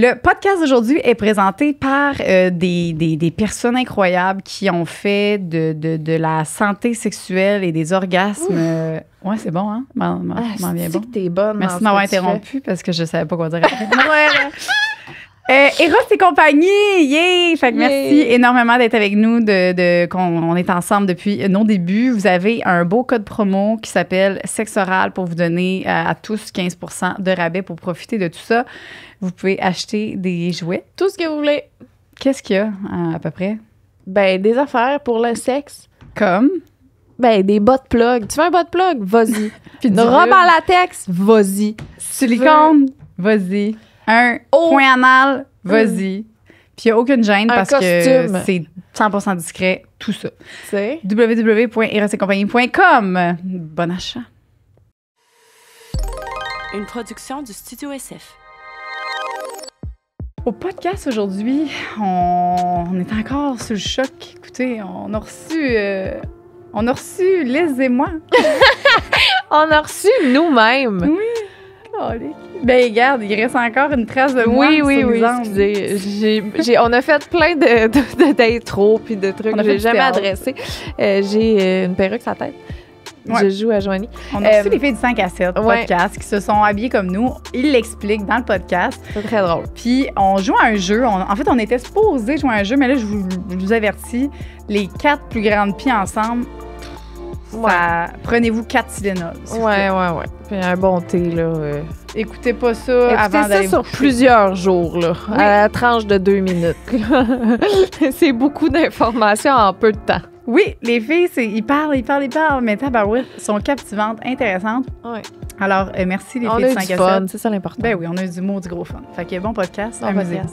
Le podcast d'aujourd'hui est présenté par des personnes incroyables qui ont fait de la santé sexuelle et des orgasmes. Ouais, c'est bon, hein? M'en vient bon. Que t'es bonne. Merci de m'avoir interrompu parce que je savais pas quoi dire. Eros et compagnie, yeah! Fait que merci énormément d'être avec nous, qu'on est ensemble depuis nos débuts. Vous avez un beau code promo qui s'appelle Sexe Oral pour vous donner à tous 15% de rabais pour profiter de tout ça. Vous pouvez acheter des jouets. Tout ce que vous voulez. Qu'est-ce qu'il y a à peu près? Ben, des affaires pour le sexe. Comme? Ben, des bot plugs. Tu veux un bot plug? Vas-y. Puis une robe en latex? Vas-y. Silicone? Vas-y. Un point anal? Vas-y. Puis il n'y a aucune gêne parce que c'est 100% discret, tout ça. C'est www.erosetcompagnie.com. Bon achat. Une production du Studio SF. Au podcast aujourd'hui, on est encore sous le choc. Écoutez, on a reçu Liz et moi. On a reçu nous-mêmes. Oui. Ben, regarde, il reste encore une trace de moi. Oui, excusez. On a fait plein d'intros puis de trucs que j'ai jamais adressés. J'ai une perruque sur la tête. Ouais. Je joue à Joanie. On a reçu les filles du 5 à 7 podcast qui se sont habillées comme nous. Ils l'expliquent dans le podcast. C'est très drôle. Puis on joue à un jeu. En fait, on était supposés jouer à un jeu, mais là, je vous avertis, les 4 plus grandes pieds ensemble, prenez-vous 4 Tylenol. Ouais. Puis un bon thé, là. Écoutez pas ça avant d'aller sur plusieurs jours, là, à la tranche de 2 minutes. C'est beaucoup d'informations en peu de temps. Oui, les filles, ils parlent, mais tabarouette, sont captivantes, intéressantes. Oui. Alors, merci les filles de 5 à 7. Fun, c'est ça l'important. Ben oui, on a eu du gros fun. Fait que bon podcast, amusez-vous.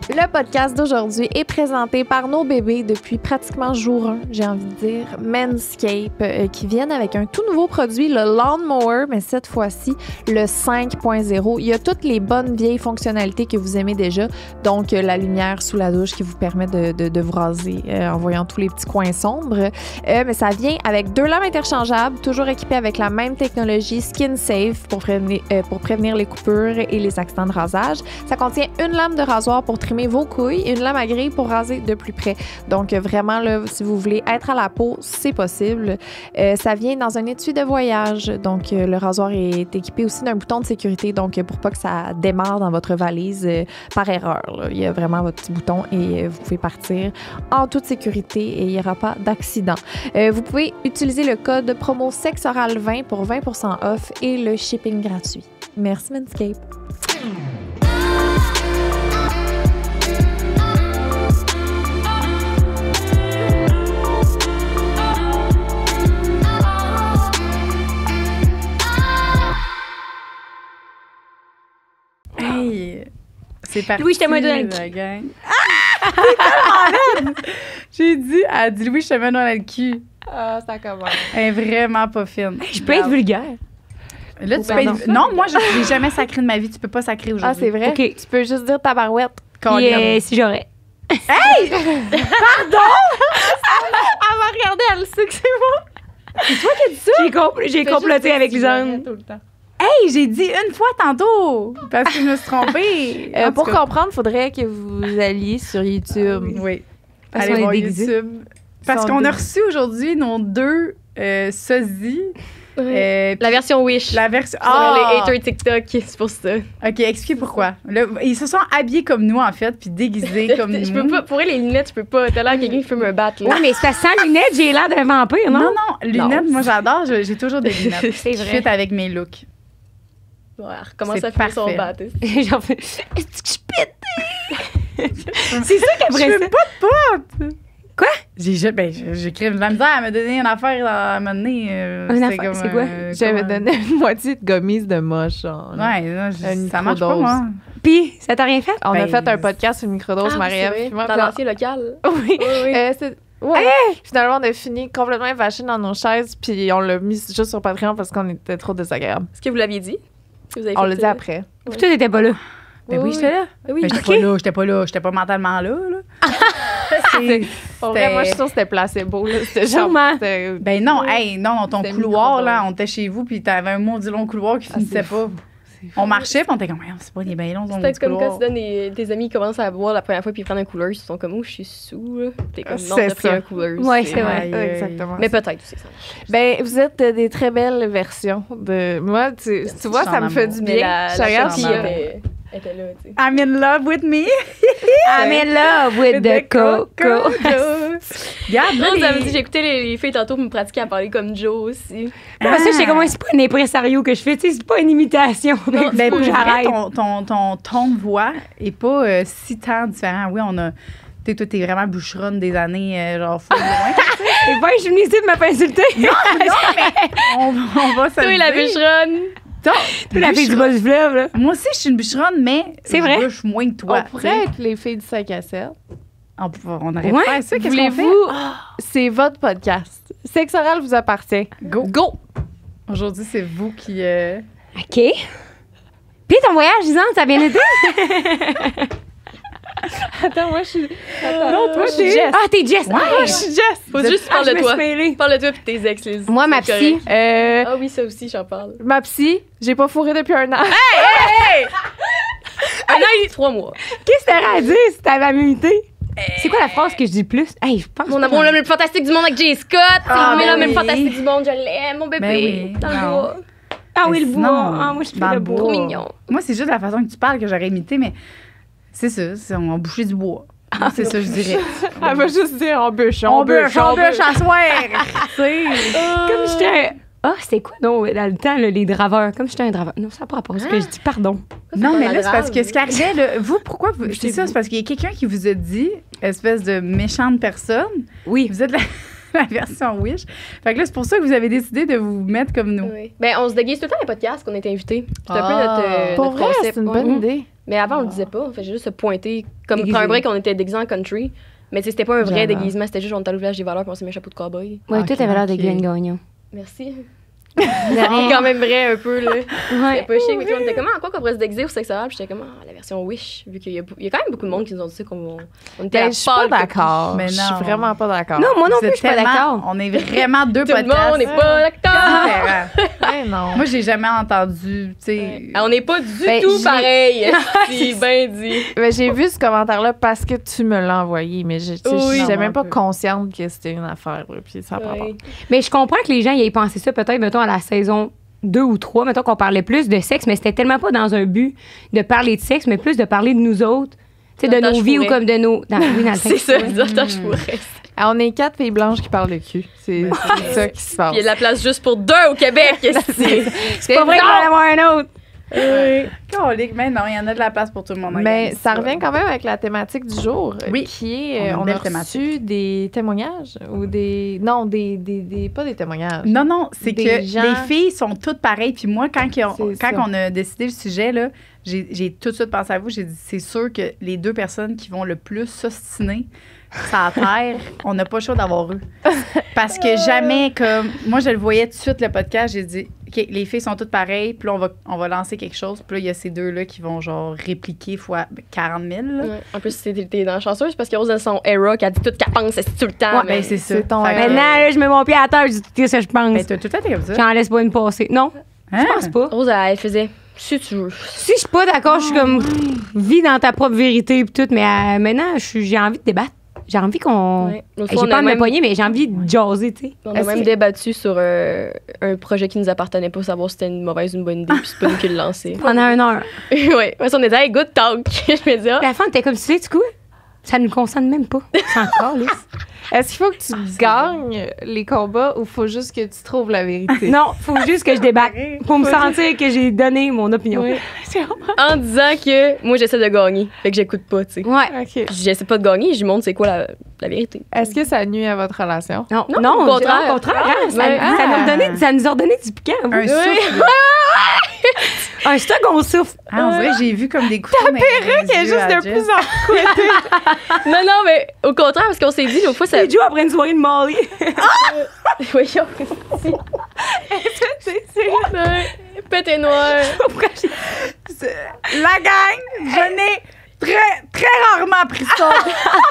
Le podcast d'aujourd'hui est présenté par nos bébés depuis pratiquement jour 1, j'ai envie de dire, Manscaped, qui viennent avec un tout nouveau produit, le Lawnmower, mais cette fois-ci, le 5.0. Il y a toutes les bonnes vieilles fonctionnalités que vous aimez déjà, donc la lumière sous la douche qui vous permet de vous raser en voyant tous les petits coins sombres. Mais ça vient avec 2 lames interchangeables, toujours équipées avec la même technologie Skin Safe pour prévenir les coupures et les accidents de rasage. Ça contient une lame de rasoir pour trimer vos couilles et une lame à grille pour raser de plus près. Donc, vraiment, là, si vous voulez être à la peau, c'est possible. Ça vient dans un étui de voyage. Donc, le rasoir est équipé aussi d'un bouton de sécurité. Donc, pour pas que ça démarre dans votre valise par erreur, là. Il y a vraiment votre petit bouton et vous pouvez partir en toute sécurité et il n'y aura pas d'accident. Vous pouvez utiliser le code promo SEXORAL20 pour 20% off et le shipping gratuit. Merci, Manscaped. C'est parti. Louis, je t'aime un Donald cul. Ah! C'est tellement raide! Elle dit Louis, je t'aime un Donald cul. Ah, ça commence. Elle est vraiment pas fine. Je peux être vulgaire. Là, tu peux être... Non, moi, je n'ai jamais sacré de ma vie. Tu peux pas sacrer aujourd'hui. Ah, c'est vrai? OK. Tu peux juste dire tabarouette. Si j'aurais. Hey! Pardon! Elle m'a regardé, elle sait que c'est moi. C'est toi qui as dit ça? J'ai comploté avec Lisanne. tout le temps. Hey, j'ai dit une fois tantôt parce que je me suis trompée. Pour comprendre, il faudrait que vous alliez sur YouTube. Oui. Parce Allez qu'on voir est déguisés. YouTube. Parce qu'on a reçu aujourd'hui nos 2 sosies. La version Wish. La version... Les haters TikTok, c'est pour ça. OK, expliquez pourquoi. Là, ils se sont habillés comme nous, en fait, puis déguisés comme nous. Je peux pas. Pour les lunettes, je peux pas. T'as l'air quelqu'un qui peut me battre, là. Oui, mais c'est sans lunettes, j'ai l'air d'un vampire, non? Non, lunettes, moi, j'adore. J'ai toujours des lunettes. C'est vrai. Je fit avec mes looks. Ouais, comment C'est ça fait son parfait. battre? J'en fais. Est-ce que je pète? C'est ça qu'après Je ça. fais pas de pote! Quoi? J'écris de la misère à me donner une affaire à un moment donné. C'est quoi? J'avais donné une moitié de gommise de moche. Ouais, là, une ça marche pas, microdose. moi. Puis, ça t'a rien fait? On a Ben, fait un podcast sur une microdose, Ah, Marie-Ève. c'est puis moi, vrai. puis Dans l'ancien local. Oui. Oui. Ouais. Finalement, on a fini complètement évachés dans nos chaises, puis on l'a mis juste sur Patreon parce qu'on était trop désagréables. Est-ce que vous l'aviez dit? Est-ce que vous avez On fait l'a dit ça? après. Puis toi, t'étais pas là. Ben oui, j'étais là. Oui, Mais j'étais pas là. J'étais pas mentalement là. Pour vrai, moi, je suis sûre que c'était placebo. Là. C'était genre. Sûrement. c'était- Ben non, hey, non, ton C'était couloir, microdose. là, on était chez vous, puis t'avais un maudit long couloir qui finissait c'est pas. On marchait, puis on était comme, c'est pas des bien longs, on C'est va peut-être du comme couloir. quand tu donnes tes amis commencent à boire la première fois puis ils prennent un cooler, ils sont comme, oh, je suis sous, là. T'es comme, non, C'est t'as pris ça. un cooler. Ouais, c'est vrai. Aïe, aïe. Exactement. Mais peut-être aussi, ça. Ben, vous êtes des très belles versions de moi. Tu vois, ça me fait du Mais bien. Je regarde, fille, puis, elle était là, tu sais. I'm in love with me. I'm in love with the coco. Regarde, là, Non, ça me les- dit, j'ai écouté les filles tantôt me pratiquer à parler comme Joe aussi. Parce que je sais comment c'est pas un impresario que je fais, tu sais, c'est pas une imitation. Non, Ben, Faut pour que vrai, j'arrête. ton ton de voix est pas si tant différent. Oui, on a. Toi, t'es vraiment boucheronne des années, genre, full loin. Et ben, je suis venue ici de me faire insulter. on va se Toi, le la dire. bûcheronne. Toi, Tu la fille du bas du fleuve, là. Moi aussi, je suis une bûcheronne, mais C'est je vrai? bûche moins que toi. on pourrait être les filles du 5 à 7. On aurait Ouais. pu faire ça. Qu'est-ce qu'on fait? Voulez-vous? C'est votre podcast. Sexe oral vous appartient. Go. Go! Aujourd'hui, c'est vous qui... OK. Puis ton voyage, Lisande, ça a bien été? Attends, moi, je suis... Non, toi, je suis Jess. Ah, t'es Jess. Ouais. Je suis Jess. Faut juste Ah, parler je de me toi. suis mêlée. Parle de toi puis tes ex, les Moi, ma c'est psy. correct. Ah oui, ça aussi, j'en parle. Ma psy, j'ai pas fourré depuis un an. Un an et 3 mois. Qu'est-ce que t'aurais à dire si t'avais à m'imiter? C'est quoi la phrase que je dis le plus? Hey, je pense. Mon pas. amour, l'homme le plus fantastique du monde avec Jay Scott. Ah, C'est ben l'homme le plus oui. fantastique du monde. Je l'aime, mon bébé. Ben oui. Dans le Non. bois. Ah oui, le Mais bois. sinon, Ah, moi, je fais dans le le bois. Trop mignon. Moi, c'est juste la façon que tu parles que j'aurais imité, mais c'est ça. On a bouché du bois. Moi, c'est ça, je dirais. Elle va juste dire on bûche, On bûche à soir. Tu sais. Comme j'étais un. Ah, c'était quoi, non, dans le temps, là, les draveurs? Comme j'étais un draveur. Non, ça n'a pas rapport à ce que je dis, pardon. Non, pas mais mal là, c'est parce grave. que ce qui arrivait, là, vous, pourquoi vous. C'est ça, c'est parce qu'il y a quelqu'un qui vous a dit, espèce de méchante personne, Oui. vous êtes la version Wish. Fait que là, c'est pour ça que vous avez décidé de vous mettre comme nous. Oui. Ben, on se déguise tout le temps les podcasts qu'on est invités. C'est un peu notre, Pour notre vrai, concept. c'est une ouais. bonne idée. Mais avant, on le disait pas. On fait juste se pointer. Comme Déguisé. pour un break, on était déguisés en country. Mais tu sais, c'était pas un vrai J'adore. déguisement. C'était juste on était au village des valeurs puis on s'est mis un chapeau de cowboy. Ouais, Ok, toi, t'avais l'air de ok. Glenn Gagnon. Merci. De C'est rien. quand même vrai un peu, là. Ouais. C'était pas chic. Mais tout le monde était comme, ah, quoi qu'on pourrait se déguiser au sexe oral? Puis j'étais comme, ah, la version Wish. Vu qu'il y a quand même beaucoup de monde qui nous ont dit ça qu'on on était Ben, la je suis pas pâle d'accord. Mais Je non. suis vraiment pas d'accord. Non, moi non Vous plus, êtes je suis pas tellement- d'accord. On est vraiment deux Tout le podcasts. monde n'est pas d'accord. différents. Ouais, non. Moi, j'ai jamais entendu, tu sais. Ah, on n'est pas du Ben, tout j'ai- pareil. C'est bien dit. Ben, j'ai vu ce commentaire-là parce que tu me l'as envoyé, mais je Oui. j'étais Non, même un pas peu. consciente que c'était une affaire. Là, puis ça a pas rapport. Ouais. Mais je comprends que les gens y aient pensé ça peut-être, mettons, à la saison 2 ou 3, mettons qu'on parlait plus de sexe, mais c'était tellement pas dans un but de parler de sexe, mais plus de parler de nous autres, tu sais, de Dans nos le vies ou fourré. comme de nos... oui, dans le C'est sexe. ça, attends, je pourrais. Ah, on est 4 filles blanches qui parlent de cul. C'est ça qui se passe. Il y a de la place juste pour 2 au Québec. C'est pas vrai qu'il va y en avoir un autre. Colique, mais non, il y en a de la place pour tout le monde. Mais Regarde ça revient quand même avec la thématique du jour, Oui. qui est, On a une on a belle reçu thématique. des témoignages ou des... Non, pas des témoignages. Non, c'est Des que gens- les filles sont toutes pareilles. Puis moi, quand C'est ça. on a décidé le sujet, là, j'ai tout de suite pensé à vous. J'ai dit, c'est sûr que les deux personnes qui vont le plus s'ostiner sur la terre, on n'a pas le choix d'avoir eux. Parce que jamais, comme... Moi, je le voyais tout de suite, le podcast, j'ai dit, OK, les filles sont toutes pareilles, puis là, on va lancer quelque chose. Puis là, il y a ces deux-là qui vont, genre, répliquer fois 40 000. là. Ouais. En plus, t'es dans la chanceuse parce que Rose, elle son era, qui a dit tout qu'elle pense, c'est tout le temps. Ouais, mais ben, c'est ça. c'est ton Fait que- erreur. Maintenant, là, je mets mon pied à terre, je dis tout ce que je pense. Ben, t'as tout le temps été comme ça. J'en laisse pas une passer. Non, Hein? je pense pas. Rose, elle faisait, si tu veux. Si je suis pas d'accord, je suis comme, vis dans ta propre vérité et tout, mais maintenant, j'ai envie de débattre. J'ai envie qu'on... Ouais. L'autre Hey, fois, j'ai pas à me même- poigner, mais j'ai envie de jaser, tu sais. On a Est-ce même que- débattu sur un projet qui nous appartenait pas, savoir si c'était une mauvaise ou une bonne idée, puis c'est pas nous qui le lancer. Pendant 1 heure. Ouais, parce qu'on était, hey, good talk. Je me dis, ah, La femme était comme, tu sais, du coup, ça ne nous concerne même pas. C'est encore, Lys. Est-ce qu'il faut que tu gagnes les combats ou faut juste que tu trouves la vérité? Non, faut juste que je débatte. Faut me sentir que j'ai donné mon opinion. Ouais. en disant que moi, j'essaie de gagner. Fait que j'écoute pas, tu sais. Ouais. OK. J'essaie pas de gagner, je lui montre c'est quoi la vérité. Est-ce que ça nuit à votre relation? Non, Non, au contraire. Au contraire, hein, ça, Ouais. ça nous a redonné du piquant. vous. Un souffle. Un second souffle. Ah, on dirait que j'ai vu comme des couteaux. Ta perruque Il y a juste de plus en plus. Non, mais au contraire, parce qu'on s'est dit l'autre fois, ça. C'est Joe après une soirée de Molly. Voyons. Ouais. Pété noir. Pourquoi j'ai- La gang, je n'ai très, très rarement pris ça.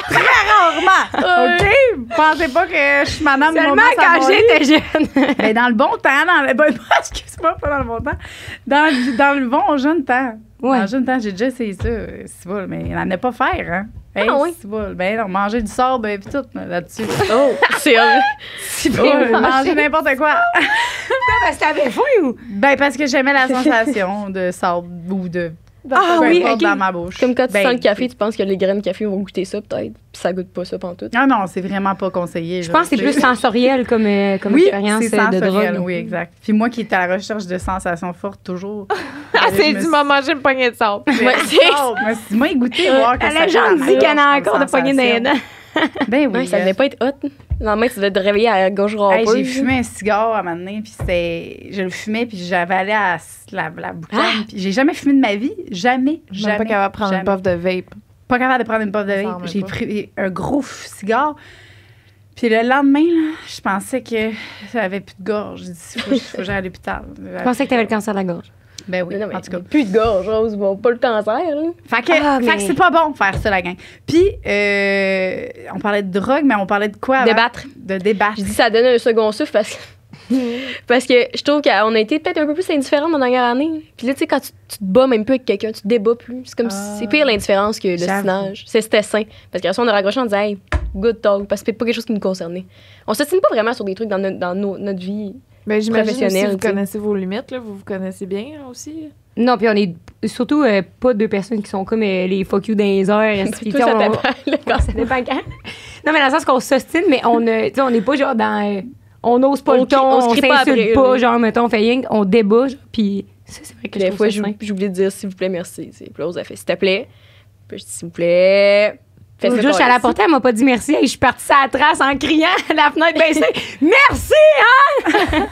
Très rarement. Ouais. OK? Pensez pas que je suis madame Seulement moment quand Savoie. j'étais jeune. Ben, dans le bon temps, excuse-moi, pas dans le bon temps. Dans le bon jeune temps. Ouais. Dans le jeune temps, j'ai déjà essayé ça, c'est bon, mais il n'en a pas faire, hein. Hey, oui? c'est bon. Ben non, manger du sable et tout là-dessus. Oh, c'est horrible. Ouais, manger n'importe quoi. Parce que t'avais faim ou? Ben, parce que j'aimais la sensation de sable ou de. Ah peu oui, importe ok. dans ma bouche. Comme quand tu Ben, sens le café, tu penses que les graines de café vont goûter ça, peut-être. Puis ça goûte pas ça pantoute. Ah non, c'est vraiment pas conseillé. Je pense que c'est plus sensoriel comme oui, expérience c'est de sensoriel, drogue. oui, exact. Puis moi qui étais à la recherche de sensations fortes, toujours. C'est du moment manger une poignée de sable. Ouais, c'est- Moi, goûter, voir que La ça légende fait dit la qu'elle a marche encore comme de poignées dans les sensation. dents. Ben oui. Ouais, ça devait pas être hot. Le lendemain, tu devais te réveiller à la gorge Hey, râpeuse. j'ai fumé un cigare à un moment donné, puis je le fumais, puis j'avais allé à la boucane, puis j'ai jamais fumé de ma vie, jamais, Je suis jamais. même pas capable de prendre une jamais. puff de vape. Pas capable de prendre une puff de Ça vape. en même J'ai pas. pris un gros cigare, puis le lendemain, là, je pensais que j'avais plus de gorge. J'ai dit, faut que j'aille à l'hôpital. Je pensais que t'avais le cancer de la gorge. Ben oui, Mais non, mais en tout cas. plus de gorge, Rose. Bon, pas le cancer, là. Fait que, Ah, fait que mais- c'est pas bon faire ça, la gang. Puis, on parlait de drogue, mais on parlait de quoi? avant? Débattre. De débattre. Je dis ça donne un second souffle parce que je trouve qu'on a été peut-être un peu plus indifférents dans la dernière année. Puis là, tu sais, quand tu te bats même plus avec quelqu'un, tu te débats plus. C'est comme c'est pire l'indifférence que le J'avoue. stinage. C'était sain. Parce qu'après ça, on a raccroché en disant, hey, good talk, parce que c'est pas quelque chose qui nous concernait. On s'ostine pas vraiment sur des trucs dans notre vie. Ben, j'imagine aussi Professionnel, vous tu sais. connaissez vos limites, là. Vous vous connaissez bien aussi. Non, puis on est surtout pas deux personnes qui sont comme les fuck you dans les airs. Puis, Toi, ça on- dépend, là, quand- Ça dépend quand. Non, mais dans le sens qu'on s'ostine, mais on n'est pas genre dans. On n'ose pas On le ton, crie- on se on crie pas s'insulte après, pas, là. genre, mettons, on fait rien, on débat, genre, puis ça, c'est vrai que Puis je des trouve fois, ça sain. j'oublie de dire s'il vous plaît, merci. Puis là, elle fait s'il te plaît. Puis je dis s'il vous plaît. Fais L'autre ça jour, je suis allée à la portée, elle m'a pas dit merci. Hey, je suis partie sur la trace en criant, la fenêtre baissée. Merci, hein?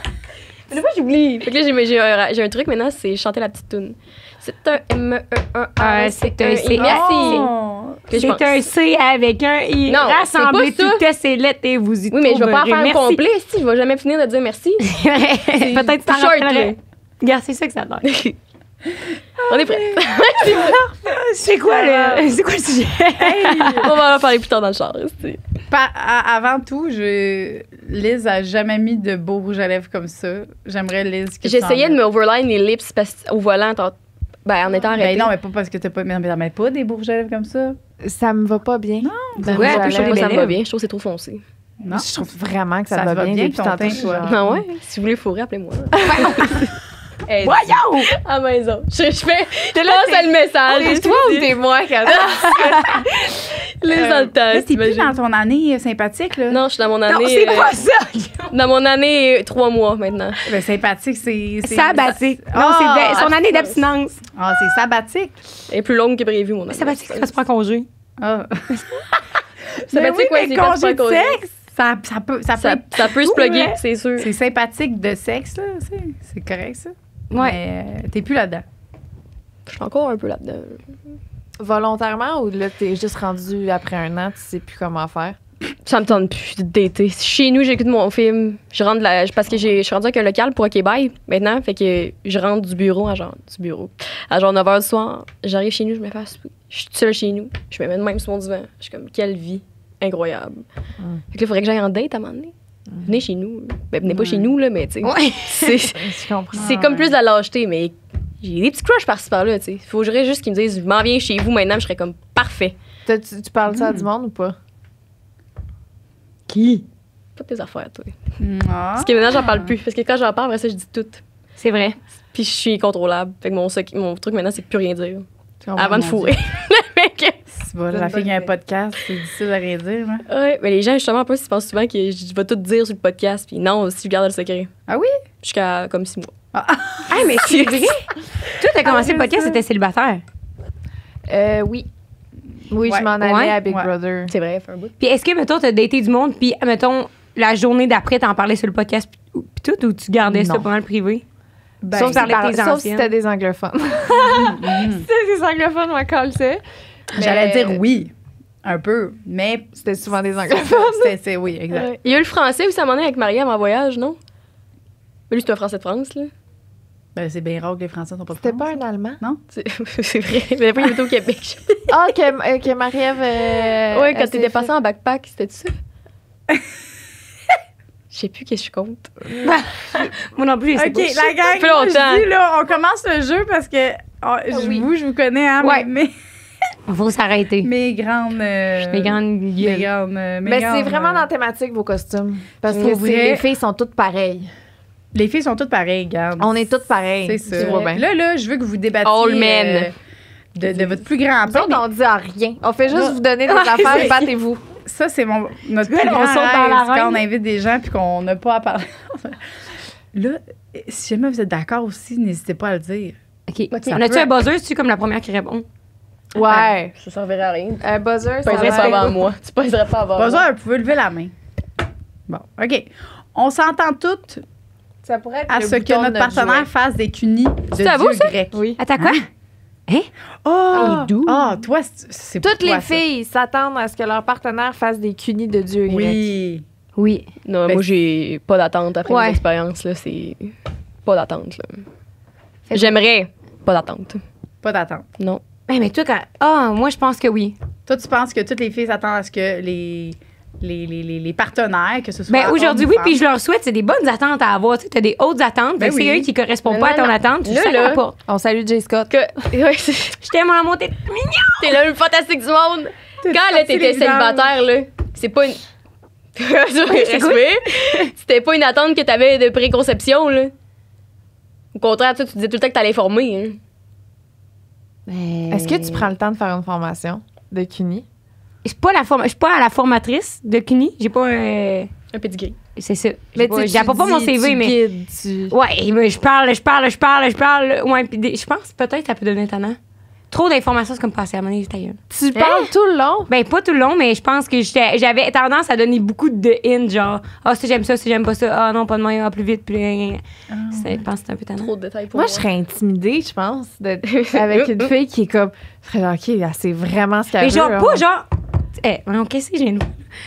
Mais des fois, j'oublie. Fait que là, j'ai un truc maintenant, c'est chanter la petite toune. C'est un M-E-1-A. Ah, c'est un C. Merci. Oh! Que je pense. C'est un C avec un I. Non, Rassemblez c'est pas ça. toutes ces lettres et vous y Oui, mais je vais pas en trouverez. faire un Merci. complet, si. Je vais jamais finir de dire merci. Peut-être que t'en short, rappellerais. Regarde, c'est ça que ça donne. On est prêts. C'est quoi le sujet? On va en parler plus tard dans le char. c'est- Avant tout, Liz a jamais mis de beau rouge à lèvres comme ça. J'aimerais, Liz, que tu J'essayais en de mettes. me overline les lips au volant en étant arrêtée. Ben non, mais pas parce que t'as pas, mais t'en mets pas des beaux rouges à lèvres comme ça. Ça me va pas bien. Non. Ben, Ouais, moi, un peu je trouve chaud, pas les ça me belles va bien. Je trouve que c'est trop foncé. Non. Je trouve vraiment que ça, Ça va te va bien bien, depuis ton tantôt. teint, je suis toi. genre- Ah ouais? Si vous voulez fourrer, appelez-moi. Hey, Voyons! à la maison. Je fais. Je lance le message. C'est toi ou t'es moi, quand Les dans le temps. Là, t'es plus t'imagines. dans ton année sympathique, là. Non, je suis dans mon année. Non, c'est pas ça! Dans mon année 3 mois maintenant. Ben, sympathique, c'est. Sabbatique. Non, Ah, c'est son année abstinence. d'abstinence. Ah, c'est sabbatique. Elle est plus longue que prévu, mon année. Sabbatique, ça se prend congé. Ah. Sabbatique, mais ouais, oui, c'est mais pas congé de congé. sexe, ça peut Ça peut se plugger, Ouais. c'est sûr. C'est sympathique de sexe, là. C'est correct, ça. Ouais. Mais t'es plus là-dedans. Je suis encore un peu là-dedans. Volontairement ou là, t'es juste rendu après un an, tu sais plus comment faire? Ça me tente plus de dater. Chez nous, j'écoute mon film. Je rentre parce que je suis rendue avec un local pour OK Bye maintenant. Fait que je rentre du bureau à genre 9h du soir. J'arrive chez nous, je me fais à souper. Je suis toute seule chez nous. Je me mets de même sur mon divan. Je suis comme, quelle vie incroyable. Fait que là, il faudrait que j'aille en date à un moment donné. Venez chez nous. Ben, venez pas chez nous, là, mais tu sais. Ouais. C'est Je comprends. c'est comme plus de la lâcheté, mais j'ai des petits crushs par-ci par-là, tu sais. Faudrait juste qu'ils me disent, je m'en viens chez vous maintenant, je serais comme parfait. Tu parles ça à du monde ou pas? Qui? Pas tes affaires, toi. Ah. Parce que maintenant, j'en parle plus. Parce que quand j'en parle, après ça, je dis tout. C'est vrai. Puis je suis incontrôlable. Fait que mon truc maintenant, c'est de plus rien dire. Tu comprends? Avant de mon fourrer. Fait que- C'est bon, la fille qui a un podcast, c'est difficile à rien dire, hein. ouais, mais les gens, justement, en plus, ils pensent souvent que je vais tout dire sur le podcast. Puis non, si je garde le secret. Ah oui? Jusqu'à comme 6 mois. Ah, mais c'est vrai. Toi, t'as commencé le podcast, c'était célibataire. Oui. Oui, Ouais. je m'en allais Ouais. à Big Ouais. Brother. C'est vrai, fait un bout. Puis est-ce que, mettons, t'as daté du monde, puis, mettons, la journée d'après, t'en parlais sur le podcast, puis tout, ou tu gardais ça Non. pas mal privé? Ben, Sauf Sauf parler de tes si anciennes. c'était des anglophones. C'était des anglophones, moi, quand le sait. j'allais dire oui, un peu, mais C'était souvent des anglophones. oui, exact. Ouais. Il y a eu le français aussi à un moment donné avec Maria en voyage, non? Mais lui, c'est un français de France, là. Ben, c'est bien rare que les Français n'ont pas de C'était France. pas un Allemand? C'est vrai. Mais après, il était au Québec. Ah, que Marie-Ève... ouais, quand t'es dépassé en backpack, c'était ça? Je sais plus qu'est-ce que je compte. Moi non plus, je sais OK, pas. la gang, Ça fait moi, longtemps. je dis, là, on commence le jeu parce que je vous connais, hein, Ouais. mais Il faut s'arrêter. mes grandes... Mes grandes mes gueules. grandes... Mais c'est vraiment dans la thématique, vos costumes. Parce que Pour vrai. les filles sont toutes pareilles. Les filles sont toutes pareilles, regarde. On est toutes pareilles. C'est ça. Tu vois bien. Là, je veux que vous débattiez All men. de votre plus grand Nous pain. autres, on dit rien. On fait juste Non. vous donner des Ouais, affaires, c'est- battez-vous. Ça, c'est notre Là, plus on grand saute dans rêve, l'arène. c'est quand on invite des gens puis qu'on n'a pas à parler. Là, si jamais vous êtes d'accord aussi, n'hésitez pas à le dire. OK. Ça On a-tu peut- un buzzer? C'est comme la première qui répond? Ouais. Ça servirait à rien. Un buzzer, Tu ça pèserais pas va. avant moi. Tu pèserais pas avant Pas moi. ça, vous pouvez lever la main. Bon, OK. On s'entend toutes Ça pourrait être à le ce que bouton de notre partenaire jouet. fasse des cunis de C'est à vous, dieu ça? grec. Oui. Attends, quoi? Oh! doux. Ah, toi, c'est pour Toutes les toi, ça. filles s'attendent à ce que leur partenaire fasse des cunis de dieu grec. Oui. Oui. Non, Ben, moi, j'ai pas d'attente après Ouais. mes expériences, là. C'est pas d'attente, là. Fait que- J'aimerais pas d'attente. Pas d'attente. Non. Hey, mais toi, quand. Ah, moi, je pense que oui. Toi, tu penses que toutes les filles s'attendent à ce que les partenaires, que ce soit. Ben, aujourd'hui, hommes ou oui, puis femmes. je leur souhaite, c'est des bonnes attentes à avoir. Tu sais, t'as des hautes attentes. Ben Fait que oui. c'est eux qui correspondent Mais pas à non, ton non. attente. Tu Là, sais là. pas. On salue Jay Scott. Ouais, Je t'aime à la montée. t'es le plus fantastique du monde. T'as Quand là, sorti t'étais les célibataire, là, c'est pas une. Respect. C'était pas une attente que t'avais de préconception, là. Au contraire, tu disais tout le temps que t'allais former. Hein. Est-ce que tu prends le temps de faire une formation de cunis? Je suis pas à la formatrice de CUNY. J'ai pas un. Un pedigree. C'est ça. tu J'apporte pas dis, mon CV, tu mais. guides, tu- Ouais, mais je parle. Ouais, puis je pense peut-être que ça peut donner étonnant. Trop d'informations, c'est comme passer à mon avis, ta gueule. Tu parles tout le long? Ben, pas tout le long, mais je pense que j'avais tendance à donner beaucoup de hints, genre, ah, si j'aime ça, si j'aime pas ça, ah, non, pas de moyen, ah, plus vite, plus. Je pense que c'est un peu tannant. Trop de détails pour Moi, moi. je serais intimidée, je pense, avec une fille qui est comme. Je serais genre, OK, elle sait vraiment ce qu'elle Mais veut. genre, hein. pas genre. Non, qu'est-ce que j'ai, nous?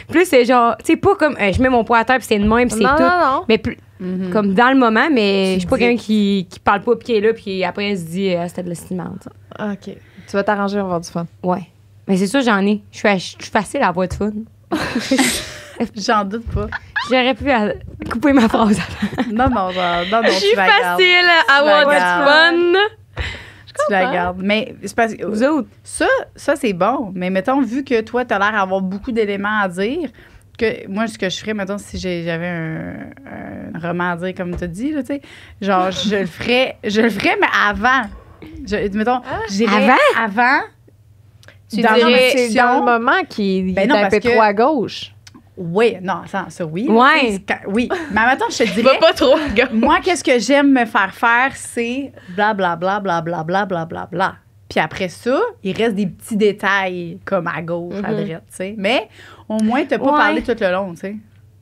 Plus, c'est genre, tu sais, pas comme, je mets mon poids à terre, puis c'est de même, puis c'est Non, tout. non. Mais plus, Mhm. comme dans le moment, mais je suis pas dis- quelqu'un qui parle pas, puis qui est là, puis après, elle se dit, c'était de l'estimante. OK. Tu vas t'arranger à avoir du fun. Ouais. Mais c'est sûr, j'en ai. Je suis facile à avoir de fun. J'en doute pas. J'aurais pu couper ma phrase. Non, Je suis tu la gardes. facile à avoir la du gardes. fun. Tu la gardes. Mais c'est parce que Vous autres? ça c'est bon. Mais mettons, vu que toi, tu as l'air d'avoir beaucoup d'éléments à dire, que moi, ce que je ferais, mettons, si j'avais un roman à dire, comme tu as dit, là, tu sais, genre, je le ferais, mais avant. Mettons, je dirais avant. Tu dans dirais- ma C'est section. dans le moment qui Ben est non, un parce peu que- trop à gauche. Oui, non, ça oui. Ouais. Tu sais, oui. Mais mettons, je te Va dirais. pas trop, gars. Moi, qu'est-ce que j'aime me faire faire, c'est blablabla, blablabla, blablabla. Puis après ça, il reste des petits détails comme à gauche, à droite, tu sais. Mais au moins, t'as pas Ouais. parlé tout le long, tu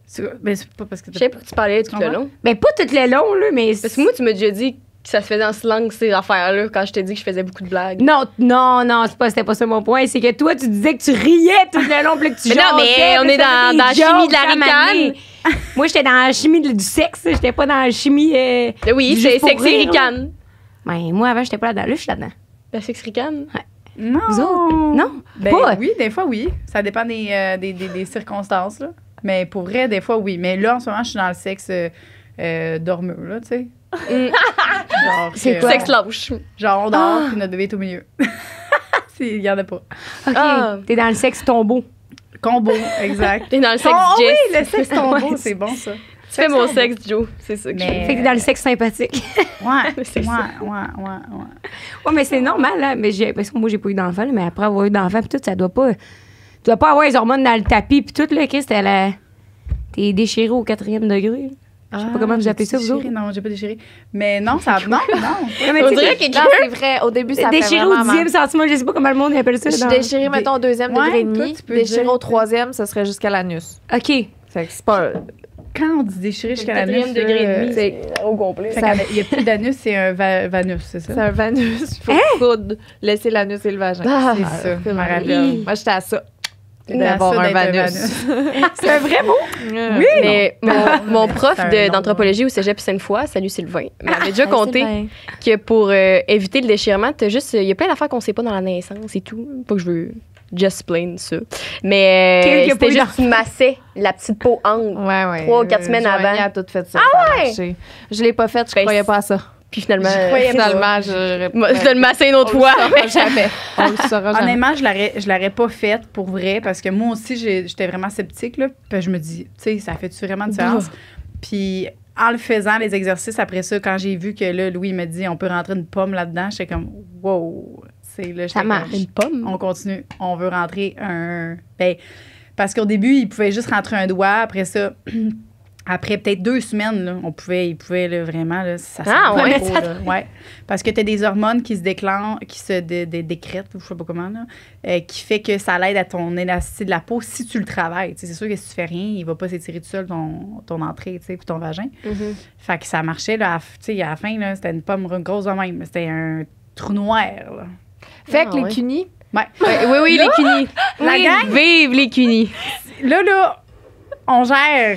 sais. Mais c'est pas parce que Je sais pas que tu parlais tout le comprends? long. Ben, pas tout le long, là, mais. Parce que moi, tu m'as déjà dit que ça se faisait en silence, ces affaires-là, quand je t'ai dit que je faisais beaucoup de blagues. Non, c'était pas ça mon point. C'est que toi, tu disais que tu riais tout le long, puis que tu Mais non, mais jasais, on puis est ça faisait dans des la chimie de la jokes, ça ricane. m'a Moi, j'étais dans la chimie du sexe, j'étais pas dans la chimie. Oui, du c'est juste pour sexe et rire, là. ricane. Ben, moi, avant, j'étais pas là-dedans. Là, je suis là-dedans. La sexe ricane? Non. Vous autres? Non? Ben, Pas. oui, des fois, oui. Ça dépend des circonstances, là. Mais pour vrai, des fois, oui. Mais là, en ce moment, je suis dans le sexe dormeux, là, tu sais. Genre, C'est que- quoi? Sexe lâche. Genre, on dort, puis notre bébé est au milieu. Il y en a pas. OK. Ah. T'es dans le sexe tombeau. Combo, exact. T'es dans le sexe Oh, Jess. oui, le sexe tombeau, Ouais, c'est bon, ça. Tu fais mon sexe, Joe. C'est ça que je Mais- fais. Fait que t'es dans le sexe sympathique. Ouais, C'est ouais, ça. ouais. Ouais, mais c'est normal, là. Mais parce que moi, j'ai pas eu d'enfant, là, mais après avoir eu d'enfant, puis tout, ça doit pas. Tu dois pas avoir les hormones dans le tapis, puis tout, là, Chris, t'es déchiré au 4e degré. Je sais pas comment vous appelez ça, vous autres. Non, j'ai pas déchiré. Mais non, ça. Non, non. Ouais, mais On tu sais, dirait que Non, c'est vrai. Au début, ça fait déchiré au vraiment 10e mal. centimètre, je sais pas comment le monde appelle ça. Je suis dans- déchirée, mettons, au 2e Ouais, degré et toi, demi. tu peux Déchirée dire- au 3e, ça serait jusqu'à l'anus. OK. Fait que c'est pas... Quand on dit déchiré jusqu'à la 4e degré et demi, c'est- c'est au complet. Il y a plus d'anus, c'est un vanus, c'est ça? C'est un vanus. Il faut coudre, laisser l'anus et le vagin. Ah, C'est ça, je me Hi. rappelle. Moi, j'étais à ça. T'as D'avoir ça un d'être vanus. C'est un vrai mot? Oui. Mais mon prof C'est un nom. d'anthropologie au cégep Sainte-Foy, salut Sylvain, m'avait déjà Hey, compté Sylvain. que pour éviter le déchirement, il y a plein d'affaires qu'on sait pas dans la naissance et tout. Pas que je veux Just plain ça. Mais Quelqu'un qui a pas c'était eu juste, tu massais la petite peau entre. Ouais. 3 ou 4 semaines Joanie avant. a tout fait ça. Ah ouais? Je l'ai pas fait, je Ben, croyais pas à ça. Puis finalement, Finalement, je te le masser une autre fois. jamais. On le saura jamais. Honnêtement, je l'aurais pas faite pour vrai parce que moi aussi, j'étais vraiment sceptique. Là, puis je me dis, tu sais, ça fait-tu vraiment de différence? Puis en le faisant, les exercices après ça, quand j'ai vu que là, Louis me dit, on peut rentrer une pomme là-dedans, j'étais comme, wow. Là, Ça marche. Une pomme. On continue. On veut rentrer un. Ben, parce qu'au début, il pouvait juste rentrer un doigt. Après ça, après peut-être 2 semaines, là, il pouvait là, vraiment, là, ça ouais? trop, là. Ouais. Parce que tu as des hormones qui se déclenchent, qui se décrètent, je sais pas comment, là, qui fait que ça l'aide à ton élasticité de la peau si tu le travailles. T'sais, c'est sûr que si tu fais rien, il va pas s'étirer tout seul ton entrée, puis ton vagin. Mm-hmm. Fait que ça marchait, là, à la fin, là, c'était une pomme grosse de même. C'était un trou noir, là. Fait que les cunis. Ouais. Oui, les cunis. La gang? Vive les cunis. Là, on gère.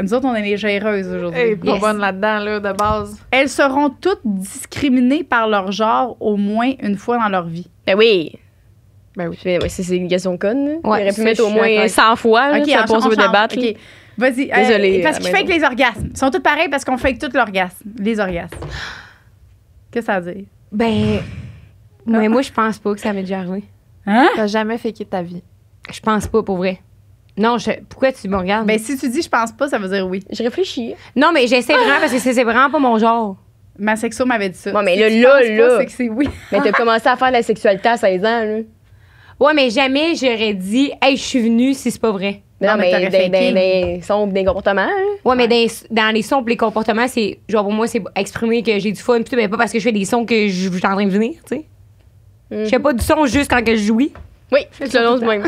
Nous autres, on est les géreuses aujourd'hui. Elle est pas bonne là-dedans, là, de base. Elles seront toutes discriminées par leur genre au moins une fois dans leur vie. Ben oui. Ben oui. C'est une question conne. Ouais, Il aurait pu ça, mettre je au suis moins d'accord. 100 fois. Là, ça on pose le change. débattre. OK. Vas-y. Désolée, Parce à la qu'ils fake les orgasmes. Ils sont tous pareils parce qu'on fake tous l'orgasme. Les orgasmes. Qu'est-ce que ça veut dire? Ben, moi, je pense pas que ça m'est déjà arrivé. Hein? T'as jamais faké ta vie. Je pense pas, pour vrai. Non, pourquoi tu me regardes? Ben, si tu dis je pense pas, ça veut dire oui. Je réfléchis. Non, mais j'essaie vraiment parce que c'est vraiment pas mon genre. Ma sexo m'avait dit ça. Ouais, mais Si là, tu là, penses pas, là. c'est que c'est oui. Mais t'as commencé à faire la sexualité à 16 ans, là. Ouais, mais jamais j'aurais dit, hey, je suis venue si c'est pas vrai. Mais Non, non, mais mais t'aurais faké. des comportements. Hein? Ouais, mais dans les sons pis les comportements, c'est genre pour moi, c'est exprimer que j'ai du fun pis tout, mais pas parce que je fais des sons que je suis en train de venir, tu sais. Je fais pas du son juste quand que je jouis. Oui, c'est le nom du même.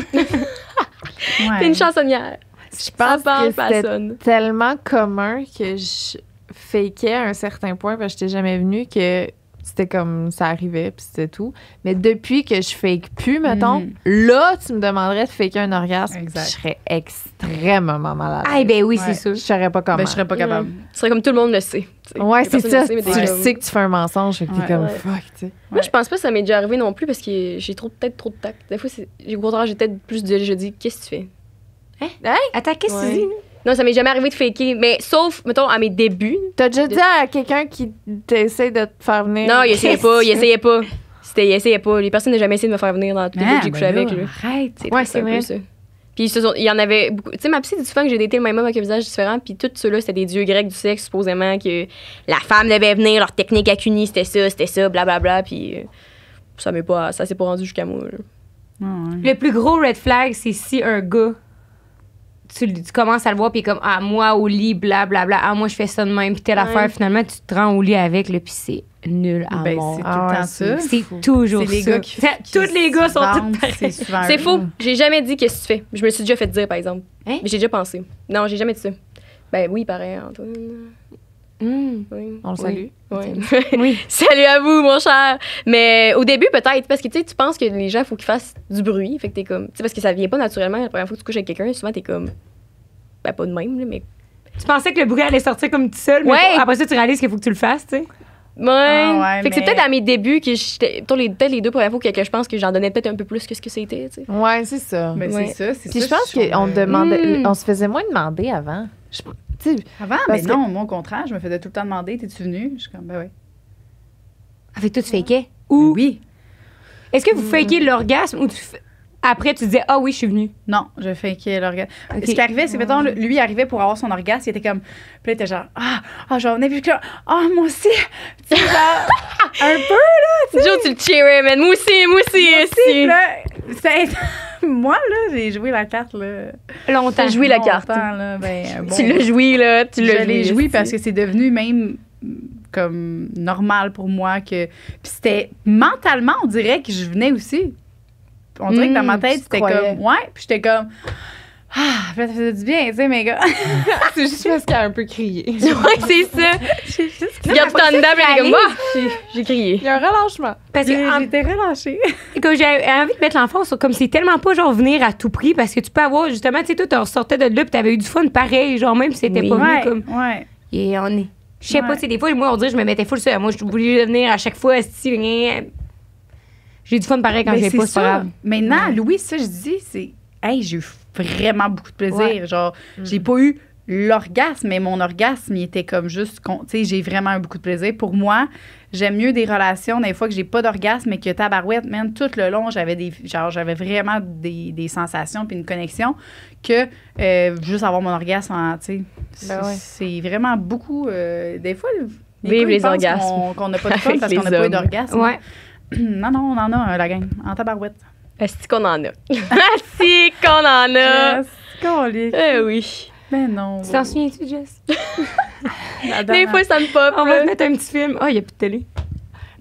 Ouais. T'es une chansonnière. Je pense parle, que ça c'était sonne. tellement commun que je fakais à un certain point parce que j'étais jamais venue que c'était comme ça arrivait puis c'était tout. Mais depuis que je fake plus, mettons, là, tu me demanderais de faker un orgasme, Exact. je serais extrêmement malade. Ah, ben oui, Ouais. c'est sûr. Je saurais pas comment. Ben, je serais pas capable. Ce serait comme tout le monde le sait. t'sais. Ouais, Personne c'est ça. le sait, mais Tu t'es le comme- sais que tu fais un mensonge, fait que Ouais. t'es comme Ouais. fuck, tu sais. Moi, je pense pas que ça m'est déjà arrivé non plus parce que j'ai peut-être trop de tact. Des fois, au contraire, j'ai peut-être plus de. Je dis, qu'est-ce que tu fais? Attends, qu'est-ce que tu dis? là? Non, ça m'est jamais arrivé de faker. Mais sauf, mettons, à mes débuts. T'as déjà dit à quelqu'un qui t'essaie de te faire venir. Non, il essayait pas. Il essayait pas. Les personnes n'ont jamais essayé de me faire venir dans toutes les Ah, filles que j'ai couché ben là, avec. Là. Arrête. C'est Ouais, triste, c'est un peu vrai. ça. Puis il y en avait beaucoup. Tu sais, ma psy dit souvent que j'ai daté le même homme avec un visage différent. Puis tous ceux-là, c'était des dieux grecs du sexe, supposément, que la femme devait venir, leur technique à cuny, c'était ça, blablabla. Puis ça s'est pas rendu jusqu'à moi. Là. Ouais. Le plus gros red flag, c'est si un gars, tu commences à le voir, puis comme, ah, moi, au lit, blablabla, ah, moi, je fais ça de même, puis telle Ouais. affaire, finalement, tu te rends au lit avec, là, puis c'est nul à Ben, mort. c'est tout Ah le ouais, temps ça. C'est toujours C'est les ça. gars qui Tous les gars sont vendent, tous pareils. c'est souvent C'est eux. faux. J'ai jamais dit qu'est-ce que tu fais. Je me suis déjà fait dire, par exemple. Hein? Mais j'ai déjà pensé. Non, j'ai jamais dit ça. Ben oui, pareil, Antoine. Hmm. Oui. On le Oui. salue. Oui. Oui. Salut à vous, mon cher. Mais au début, peut-être, parce que tu penses que les gens, il faut qu'ils fassent du bruit. Fait que t'es comme. Tu sais, parce que ça vient pas naturellement. La première fois que tu couches avec quelqu'un, souvent, t'es comme. Ben, pas de même, là, mais. Tu pensais que le bruit allait sortir comme tout seul, mais Ouais. après ça, tu réalises qu'il faut que tu le fasses, tu sais. Ouais. ouais, Fait que c'est mais- peut-être à mes débuts que j'étais. Peut-être les 2 premières fois que je pense que j'en donnais peut-être un peu plus que ce que c'était, tu sais. Ouais, c'est ça. Ben, Ouais. c'est ça. C'est Puis ça, je pense trouve, qu'on demandait, Mm. on se faisait moins demander avant. Tu sais, Avant, Parce mais que- non, moi, au contraire, je me faisais tout le temps demander, t'es-tu venue? Je suis comme, ben oui. Avec tout, tu fakais. Ben Ou oui. est-ce que vous fakez l'orgasme ou après, tu disais, ah oui, je suis venue. Non, je fais qu'il l'orgasme. Ok. Ce qui arrivait, c'est, mettons, lui arrivait pour avoir son orgasme, il était comme, puis là, il était genre, j'en venais, puis là, moi aussi. Tu sais, genre, un peu, Joe, tu le cheerais, man. Moi aussi. puis là, moi, là, j'ai joué la carte, là. Longtemps. T'as joué la carte. Longtemps, là, ben, bon. Tu l'as joué, là. Tu l'as Je l'ai joué joué parce que c'est devenu même comme normal pour moi que. Puis c'était mentalement, on dirait que je venais aussi. On dirait que dans ma tête, tu c'était croyais. comme. Ouais, puis j'étais comme. Puis là, ça faisait du bien, tu sais, mes gars. c'est juste parce qu'elle a un peu crié. Ouais, c'est ça. Regarde tout en dedans, puis elle est comme, j'ai crié. Il y a un relâchement. Parce que J'étais relâchée. quand j'ai envie de mettre l'enfant sur comme c'est tellement pas genre venir à tout prix parce que tu peux avoir justement, tu sais, toi, tu ressortais de là puis t'avais eu du fun pareil, genre même si c'était Oui. pas venu Ouais, comme. ouais. Et on est. Je sais Ouais. pas, tu sais, des fois, moi, on dirait que je me mettais full ça. Moi, je voulais venir à chaque fois, si rien. j'ai du fun pareil quand Ben, j'ai c'est pas, c'est pas ça. grave. Maintenant, Louis, ça, je dis, c'est. Hey, j'ai eu vraiment beaucoup de plaisir. Genre, j'ai pas eu l'orgasme, mais mon orgasme, il était comme juste. Tu sais, j'ai vraiment eu beaucoup de plaisir. Pour moi, j'aime mieux des relations, des fois que j'ai pas d'orgasme, mais que tabarouette, man, tout le long, j'avais vraiment des sensations puis une connexion que juste avoir mon orgasme, tu sais. Ben ouais. C'est vraiment beaucoup. Des fois, Vive gars, ils les pensent orgasmes. qu'on n'a pas de fun Avec parce qu'on n'a les pas eu hommes. d'orgasme. Ouais. Non, on en a, la gang, en tabarouette. Est-ce qu'on en a? Est-ce qu'on en a? Colique. Eh oui. Ben non. Tu t'en souviens-tu, Jess? Des fois, ça me pop. On va là. te mettre un petit film. Oh, il n'y a plus de télé.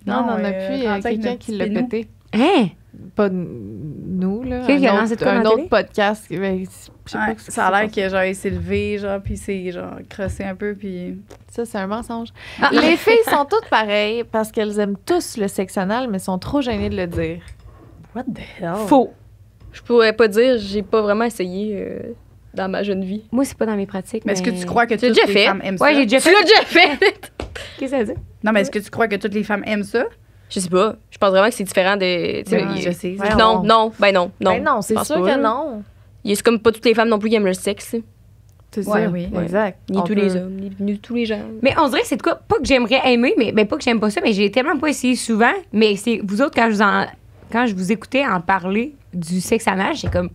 Non, on en a plus. Il y a rendu avec quelqu'un notre qui petit l'a pénou. pété. Hein? Pas nous, là. Qui a Un lancé de quoi autre, dans un la autre télé? podcast. Ben, je sais Ouais, pas ce qui ça a s'est l'air passé. que genre il s'est levé, genre, puis c'est genre crossé un peu, puis. Ça, c'est un mensonge. Les filles sont toutes pareilles parce qu'elles aiment tous le sexe anal, mais sont trop gênées de le dire. What the hell? Faux. Je pourrais pas dire, j'ai pas vraiment essayé dans ma jeune vie. Moi, c'est pas dans mes pratiques. Mais est-ce que tu crois que Tu l'as toutes déjà les fait? femmes aiment Ouais, ça? j'ai déjà Tu fait. l'as déjà fait? Qu'est-ce que ça veut dire? Non, mais est-ce que tu crois que toutes les femmes aiment ça? Je sais pas. Je pense vraiment que c'est différent de. tu sais, Ouais, je sais. Ouais, Non, on- non, ben non. Ben non, c'est je pense sûr pas, que là. non. C'est comme pas toutes les femmes non plus qui aiment le sexe. C'est Ouais, ça. oui. Exact. Ni On tous peut- les hommes, ni tous les gens. Mais on dirait que c'est de quoi, pas que j'aimerais aimer, mais ben, pas que j'aime pas ça, mais j'ai tellement pas essayé souvent. Mais c'est vous autres, quand je vous écoutais en parler du sexe anal, j'ai comme.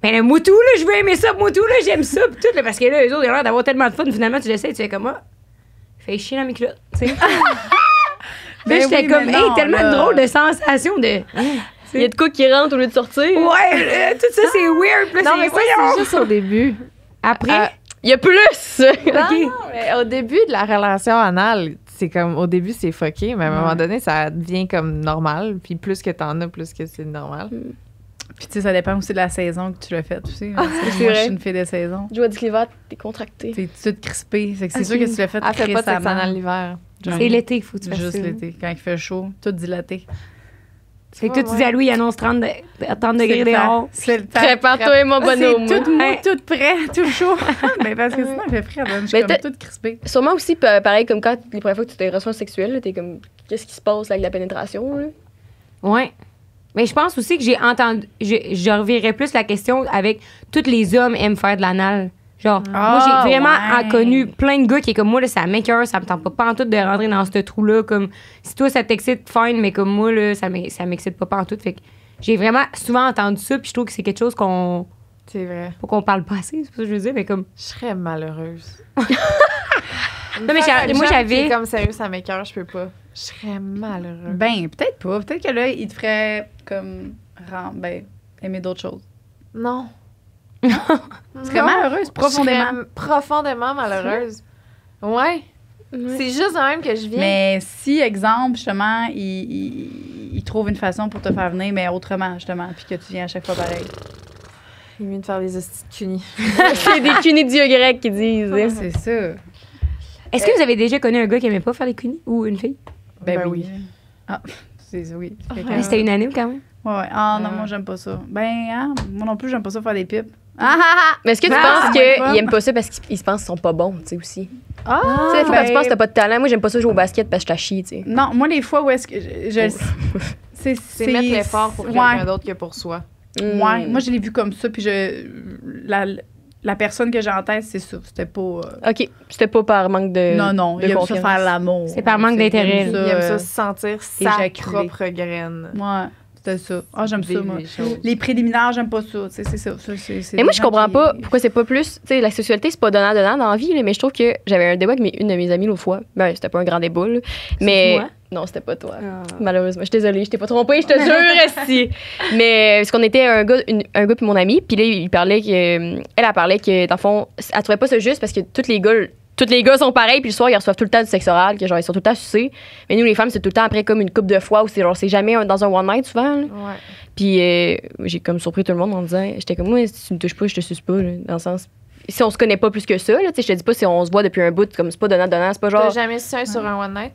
Ben, moi tout, là, je veux aimer ça, moi tout, là, j'aime ça, pis tout, là, parce que là, eux autres, ils ont l'air d'avoir tellement de fun, finalement, tu l'essayes, tu fais comme, fais chier dans mes culottes, tu sais. Ben Là, j'étais oui, comme, mais hey, non, tellement là. de drôle de sensation de. Il y a de quoi qui rentre au lieu de sortir. Ouais, tout ça, c'est weird. Puis là, Non, mais ça, c'est juste au début. Après, Il y a plus! Non, mais au début de la relation anale, c'est comme, au début, c'est fucké, mais à un moment donné, ça devient comme normal. Puis plus que t'en as, plus que c'est normal. Puis tu sais, ça dépend aussi de la saison que tu l'as faite aussi. Moi, c'est je vrai. suis une fille de saison. Joie du climat, t'es contracté. T'es tout crispé. C'est que c'est sûr que tu l'as fait Elle fait pas de sexe récemment. anal l'hiver. c'est l'été qu'il faut que tu fasses Juste ça. l'été, quand il fait chaud, tout dilaté. Fait que toi, tu dis à Louis, il annonce 30 degrés dehors. C'est le temps. Prépare-toi, mon bonhomme. C'est tout mou, Hein? tout prêt, tout chaud. Mais parce que sinon, il fait frais. Je suis Mais comme t'as- toute crispée. Sûrement aussi, pareil, comme quand les premières fois que tu t'es relations sexuelles, là, t'es comme, qu'est-ce qui se passe avec la pénétration? Là? Ouais. Mais je pense aussi que j'ai entendu. Je reverrais plus la question avec tous les hommes aiment faire de l'anal. Genre, moi, j'ai vraiment ouais. connu plein de gars qui est comme moi, là, ça m'écoeure, ça me tente pas en tout de rentrer dans ce trou-là. Comme, si toi, ça t'excite, fine, mais comme moi, là, ça m'excite pas en tout. Fait que j'ai vraiment souvent entendu ça, puis je trouve que c'est quelque chose qu'on C'est vrai. parle pas assez, c'est pas ça que je veux dire, mais comme. Je serais malheureuse. Non, mais moi, j'avais. Comme sérieux, ça m'écoeure, je peux pas. Je serais malheureuse. Ben, peut-être pas. Peut-être que là, il te ferait comme aimer d'autres choses. Non. Tu serais malheureuse, profondément. Je serais profondément malheureuse. Ouais. C'est juste de même que je viens. Mais si, exemple, justement, il trouve une façon pour te faire venir, mais autrement, justement, puis que tu viens à chaque fois pareil. Il est mieux de faire des hosties de cunis. C'est des cunis dieux grecs qui disent. hein. C'est ça. Est-ce que vous avez déjà connu un gars qui aimait pas faire des cunis ou une fille? Ben, Ben oui. oui. Ah, c'est oui. Mais c'était unanime quand même. Ouais. Ah non, moi, j'aime pas ça. Ben, moi non plus, j'aime pas ça faire des pipes. Ah, ah, ah! Mais est-ce que tu Ah, penses c'est moins qu'ils aiment pas ça parce qu'ils se pensent qu'ils sont pas bons, tu sais, aussi? Ah, Tu sais, des fois, quand tu ben, penses que t'as pas de talent, moi, j'aime pas ça jouer au basket parce que je t'achie, tu sais. Non, moi, les fois où est-ce que c'est C'est mettre l'effort pour quelqu'un d'autre que pour soi. Ouais, moi, je l'ai vu comme ça, puis la personne que j'ai en tête, c'est ça. C'était pas... OK, c'était pas par manque de non, de il aime ça confiance. faire l'amour. C'est par manque Tu sais, d'intérêt. Il aime ça se sentir sa éjaculer. propre graine. Ouais, c'était ça. Ah, j'aime ça, Vivre moi. les choses. Les préliminaires, j'aime pas ça. Tu sais, c'est ça. Mais moi, je comprends pas pourquoi c'est pas plus. Tu sais, la sexualité, c'est pas donnant-donnant dans la vie, là, mais je trouve que j'avais un débat avec une de mes amies l'autre fois. Ben, c'était pas un grand débat, là. Mais. moi? Non, c'était pas toi. Malheureusement. Je suis désolée, je t'ai pas trompée, je te jure, si. Mais, parce qu'on était un gars puis mon ami, puis là, il parlait que. Elle parlait que, dans le fond, elle trouvait pas ça juste parce que tous les gars sont pareils, puis le soir, ils reçoivent tout le temps du sexe oral, que genre, ils sont tout le temps sucés. Mais nous, les femmes, c'est tout le temps après comme une couple de fois, où c'est jamais dans un one night, souvent, là. Ouais. Puis j'ai comme surpris tout le monde en disant, j'étais comme, moi, si tu me touches pas, je te suce pas, là, dans le sens. Si on se connaît pas plus que ça, là, tu sais, je te dis pas si on se voit depuis un bout, comme c'est pas donnant, c'est pas T'as genre. jamais su un sur un one night?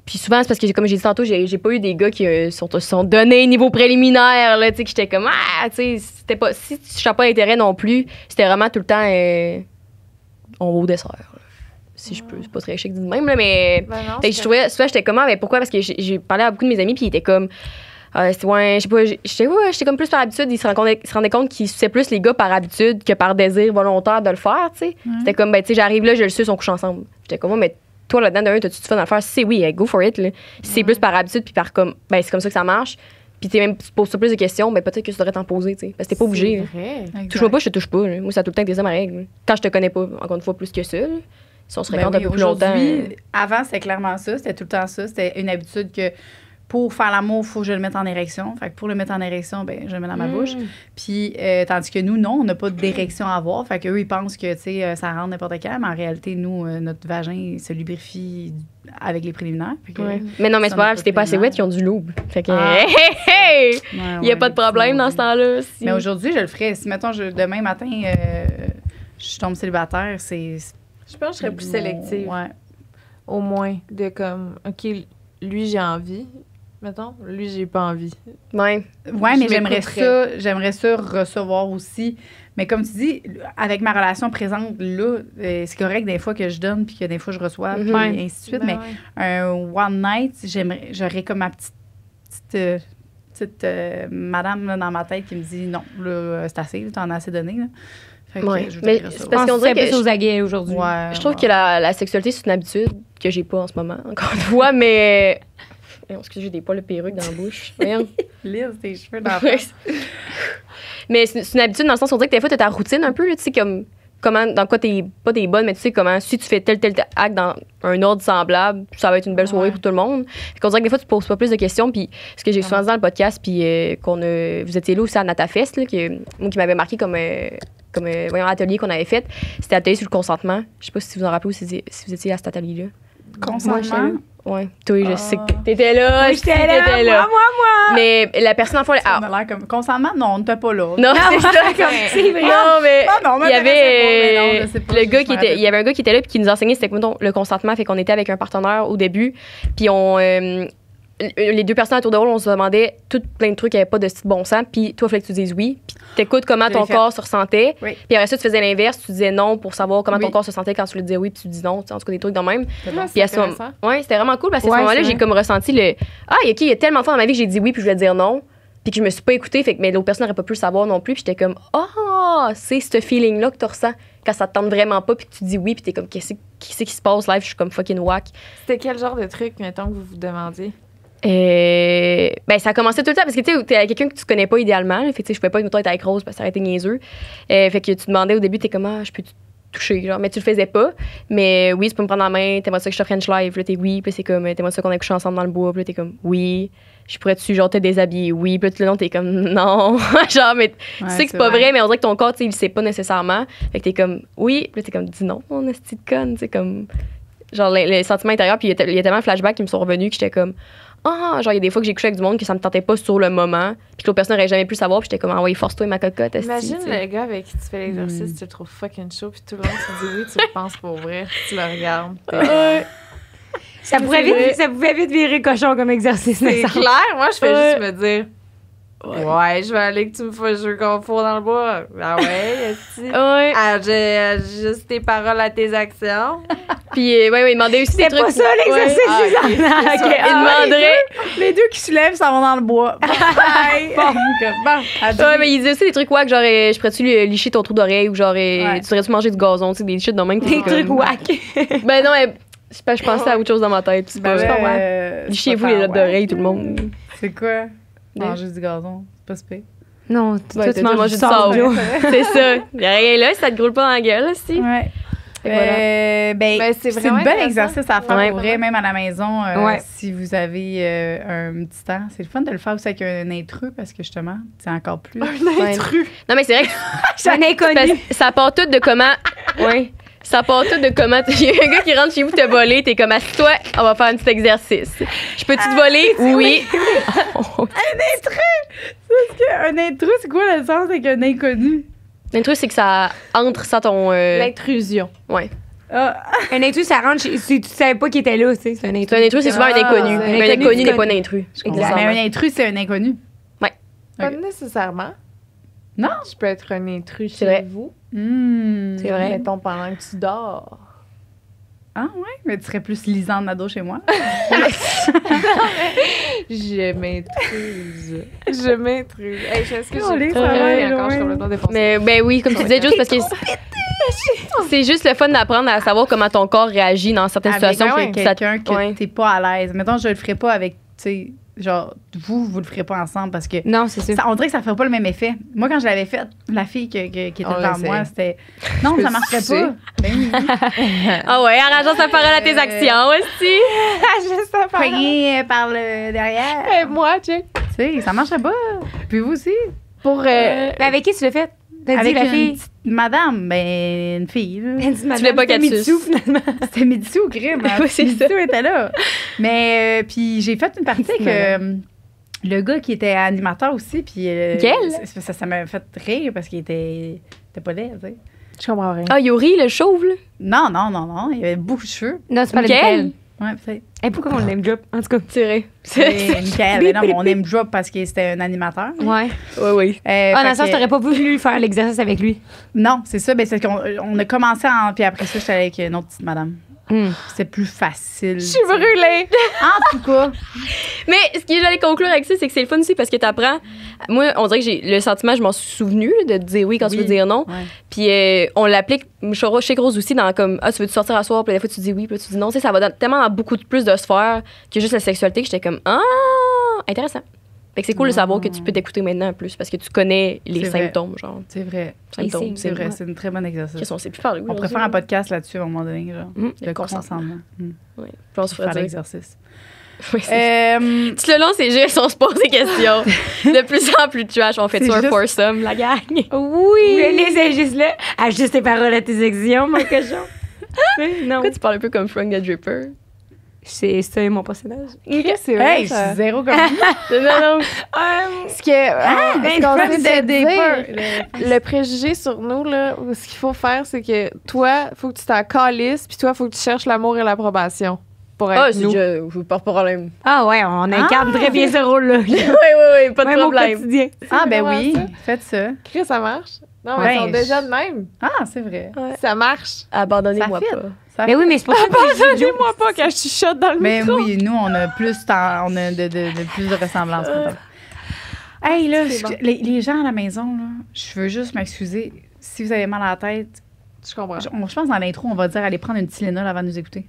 Puis souvent, c'est parce que, comme j'ai dit tantôt, j'ai pas eu des gars qui sont donnés niveau préliminaire, là, tu sais, que j'étais comme, ah, tu sais, c'était pas. Si tu cherches pas d'intérêt non plus, c'était vraiment tout le temps on va au dessert, là. Si je peux, c'est pas très chic dit de même, là, mais. Ben non, Fait que je trouvais, souvent, j'étais comme, mais pourquoi? Parce que j'ai parlé à beaucoup de mes amis, puis ils étaient comme, ouais, je sais pas, j'étais comme plus par habitude. Ils se rendaient compte qu'ils suçaient plus les gars par habitude que par désir volontaire de le faire, tu sais. C'était comme, tu sais, j'arrive là, je le suce, on couche ensemble. J'étais comme, mais toi, là-dedans, d'un, t'as-tu du fun à le faire? Si c'est oui, go for it, là. Si c'est plus par habitude, puis par comme, c'est comme ça que ça marche. Puis tu te poses plus de questions, peut-être que tu devrais t'en poser, tu sais. Parce que t'es pas obligé. Là. Vrai. Touche-moi pas, je te touche pas. Là. Moi, ça a tout le temps été ça ma règle. Là. Quand je te connais pas, encore une fois, plus que ça. Là. Si on se fréquente un peu plus longtemps. Avant, c'était clairement ça. C'était tout le temps ça. C'était une habitude que pour faire l'amour, il faut que je le mette en érection. Fait que pour le mettre en érection, je le mets dans ma bouche. Puis, tandis que nous, non, on n'a pas d'érection à avoir. Fait qu'eux, ils pensent que, tu sais, ça rentre n'importe quand. Mais en réalité, nous, notre vagin se lubrifie avec les préliminaires. Mais non, mais c'est pas grave, si t'es pas assez wet, ils ont du loup. Fait que, il y a pas de problème dans ce temps-là. Si. Mais aujourd'hui, je le ferais. Si, mettons, demain matin, je tombe célibataire, c'est... Je pense que je serais plus sélective. Ouais. Au moins, de comme, OK, lui, j'ai envie. Mettons, lui, j'ai pas envie. Ouais. Ouais, mais j'aimerais ça recevoir aussi. Mais comme tu dis, avec ma relation présente, là, c'est correct des fois que je donne puis que des fois je reçois, puis ainsi de suite. Ben mais un one night, j'aurais comme ma petite madame là, dans ma tête qui me dit non, là, c'est assez, t'en as assez donné. Là. Fait que mais c'est parce qu'on dirait plus aux aguets aujourd'hui. Ouais, je trouve que la sexualité, c'est une habitude que j'ai pas en ce moment, encore une fois, mais. Excusez, j'ai des poils de perruque dans la bouche. Voyons. Lise tes cheveux dans la face. Mais c'est une habitude dans le sens où on dirait que des fois, tu as ta routine un peu, tu sais, comme comment, dans quoi t'es bonne, mais tu sais comment, si tu fais tel acte dans un ordre semblable, ça va être une belle soirée pour tout le monde. Fait qu'on dirait que des fois, tu poses pas plus de questions, puis ce que j'ai souvent dit dans le podcast, puis vous étiez là aussi à NataFest, là, qui m'avait marqué comme atelier qu'on avait fait, c'était atelier sur le consentement. Je sais pas si vous en rappelez ou si vous étiez à cet atelier-là. Consentement? Ouais, toi, je sais que t'étais là. Oui, j'étais là. Moi. Mais la personne, en fait, Ça m'a l'air comme consentement, non, on n'était pas là. Non, c'est ça. C'est vrai. Non, mais il y avait le gars qui était. Il y avait un gars qui était là puis qui nous enseignait c'était mettons, le consentement, fait qu'on était avec un partenaire au début, puis les deux personnes autour de rôle, on se demandait tout plein de trucs qui n'avaient pas de style bon sens, puis toi, il fallait que tu dises oui, puis t'écoutes comment ton corps se ressentait, oui. Puis après ça, tu faisais l'inverse, tu disais non pour savoir comment ton corps se sentait quand tu lui disais oui, puis tu dis non, en tout cas des trucs de même. Puis à ce moment, c'était vraiment cool parce qu'à ce moment-là, j'ai comme ressenti OK, il y a tellement de fois dans ma vie que j'ai dit oui, puis je voulais dire non, puis que je me suis pas écoutée, fait que mais l'autre personne n'aurait pas pu le savoir non plus, puis j'étais comme c'est ce feeling-là que tu ressens quand ça te tente vraiment pas, puis que tu dis oui, puis t'es comme qu'est-ce qui se passe live, je suis comme fucking whack. C'était quel genre de truc, mettons, que vous vous demandiez? Ça a commencé tout le temps parce que tu sais, t'es avec quelqu'un que tu connais pas idéalement. Là, fait que je pouvais pas être avec Rose parce que ça aurait été niaiseux. Fait que tu demandais au début, t'es comme je peux te toucher, genre, mais tu le faisais pas. Mais oui, tu peux me prendre la main, t'aimerais ça que je te French live, là t'es oui, puis c'est comme t'aimerais ça qu'on ait couché ensemble dans le bois, puis là t'es comme oui. Je pourrais-tu genre te déshabiller, oui, puis là tout le long t'es comme non. Genre, mais tu sais que c'est pas vrai, mais on dirait que ton corps, tu sais, il le sait pas nécessairement. Fait que t'es comme oui, puis là t'es comme dis non, mon esti de conne, tu sais, comme. Genre les sentiments intérieurs, puis il y a tellement de flashbacks qui me sont revenus que j'étais comme genre, il y a des fois que j'ai couché avec du monde que ça me tentait pas sur le moment, puis que l'autre personne n'aurait jamais pu savoir, puis j'étais comme, oui, force-toi, ma cocotte. Imagine le gars avec qui tu fais l'exercice, tu le trouves fucking chaud, puis tout le long, tu dis oui, tu le penses pour vrai, tu le regardes. Ça pouvait vite virer cochon comme exercice. C'est clair, moi, je fais juste me dire, ouais, je vais aller que tu me fasses jouer confort dans le bois. Ah ouais, juste tes paroles à tes actions. Puis, il demandait aussi des trucs. C'est pas ça, l'exercice, il demanderait. Les deux qui se lèvent, ça va dans le bois. Mais il disait aussi des trucs wack, genre, je pourrais-tu licher ton trou d'oreille ou genre, tu devrais-tu manger du gazon, tu sais, des shit dans même. Des trucs wack. Ben non, je pensais à autre chose dans ma tête. C'est pas wack. Lichez-vous les lottes d'oreille, tout le monde. C'est quoi? Manger du gazon, c'est pas super. Non, toi, tu manges du sable. C'est ça. Il y a rien là, ça te groule pas dans la gueule, aussi. Ouais. C'est un bel exercice à faire pour vrai, même à la maison, si vous avez un petit temps. C'est le fun de le faire aussi avec un intrus parce que justement, c'est encore plus. Un intrus. Non, mais c'est vrai que c'est un inconnu. Ça part tout de comment. Ouais. Ça part tout de comment. Il y a un gars qui rentre chez vous te voler, t'es comme assis-toi, on va faire un petit exercice. Je peux-tu te voler? Oui. Un intrus! Un intrus, c'est quoi le sens avec un inconnu? L'intrus, c'est que ça entre sans ton. L'intrusion. Ouais. Un intrus, ça rentre si tu savais pas qu'il était là, tu sais. C'est un intrus. Un intrus, c'est souvent un inconnu. Un inconnu n'est pas un intrus. Mais un intrus, c'est un inconnu. Ouais. Pas nécessairement. Non? Je peux être un intrus chez vous. C'est vrai. Mettons pendant que tu dors. Ah ouais? Mais tu serais plus Lisande Nadeau chez moi. Je m'intrude. Je m'intrude. Hey, est-ce que Oh, les j'ai soirées, encore, je suis ouais. complètement défoncée. Mais ben oui, comme tu disais, juste parce que c'est juste le fun d'apprendre à savoir comment ton corps réagit dans certaines Avec situations. Ça- quelqu'un que ouais. t'es pas à l'aise. Mettons, je le ferais pas avec, tu sais, genre, vous le ferez pas ensemble parce que Non, c'est sûr. on dirait que ça ferait pas le même effet. Moi, quand je l'avais fait, la fille qui était On devant l'essaie. moi, c'était. Non, ça marcherait pas. Ben oui. Ah ouais, arrangeant sa parole à tes actions aussi. Je sais pas. Poigné par le derrière. Hey, moi, check. Tu sais, ça marcherait pas. Puis vous aussi. Pour. Mais avec qui tu l'as fait? T'as dit Avec la une fille. petite madame, ben, une fille, là. Elle dit, madame, voulais pas c'était qu'elle Mitsu, suce. finalement. C'était Midi au crime. Hein? Oui, c'est Midi était là. Mais, puis j'ai fait une partie avec le gars qui était animateur aussi. Puis, Quel? Ça m'a fait rire parce qu'il était pas laid, tu sais. Je comprends rien. Ah, Yuri, le chauve, là. Non. Il avait beaucoup de cheveux. Non, c'est pas Michael? lequel. Ouais, peut-être. Et pourquoi on le name drop? En tout cas. C'est vrai. C'est Michael. Mais non, mais on aime drop parce que c'était un animateur. Ouais. Oui, oui. Ah, dans Fait le sens, que- t'aurais pas voulu faire l'exercice avec lui. Non, c'est ça. Ben, c'est qu'on on a commencé puis après ça, j'étais avec une autre petite madame. C'était plus facile. Je suis brûlée. En tout cas. Mais ce que j'allais conclure avec ça, c'est que c'est le fun aussi parce que t'apprends. Moi, on dirait que j'ai le sentiment, je m'en suis souvenu là, de dire oui quand tu veux dire non. Ouais. Puis on l'applique chez Rose aussi dans comme ah, tu veux sortir à soir, puis des fois tu dis oui, puis là, tu dis non. Tu sais, ça va tellement dans beaucoup plus de sphères que juste la sexualité que j'étais comme ah, intéressant. Fait que c'est cool de savoir que tu peux t'écouter maintenant en plus parce que tu connais les C'est vrai. symptômes, genre. C'est vrai. Symptômes, C'est vrai. C'est une très bonne exercice. Qu'est-ce qu'on sait plus parler. On pourrait faire un podcast là-dessus à un moment donné, genre. Le Le consentement. consentement. Ouais. Puis on se Faire ferait dire. l'exercice. Oui, c'est- Tout le long, c'est juste, on se pose des questions. De plus en plus trash, on fait C'est un juste- foursome, la gang. Oui. Les juste là. Ajuste tes paroles à tes actions, mon cochon. Non. Pourquoi tu parles un peu comme Frank the Dripper? C'est mon personnage. C'est vrai. Hey, je ça. suis zéro comme vous. Non. Ce que, ce qu'on Frank sait the dire, Dipper. le préjugé sur nous, là, ce qu'il faut faire, c'est que toi, faut que tu t'en calisses, puis toi, faut que tu cherches l'amour et l'approbation pour être Ah, c'est nous. déjà, pas de problème. Ah ouais, on incarne très bien ce rôle-là. Oui, pas de Même au problème. quotidien. Ah, ben vraiment oui, ça. faites ça. Chris, ça marche? Non, mais Ouais, ils sont déjà de même. Ah, c'est vrai. Ça marche. Abandonnez-moi Ça fit. pas. Ça Mais oui, mais c'est pour ça que j'ai Dis-moi pas quand je chuchote dans le Mais micro. oui, nous, on a plus on a de plus de ressemblances. peut-être. Hey, là, C'est bon. les gens à la maison, là, je veux juste m'excuser. Si vous avez mal à la tête, Je comprends. je pense dans l'intro, on va dire allez prendre une Tylenol avant de nous écouter.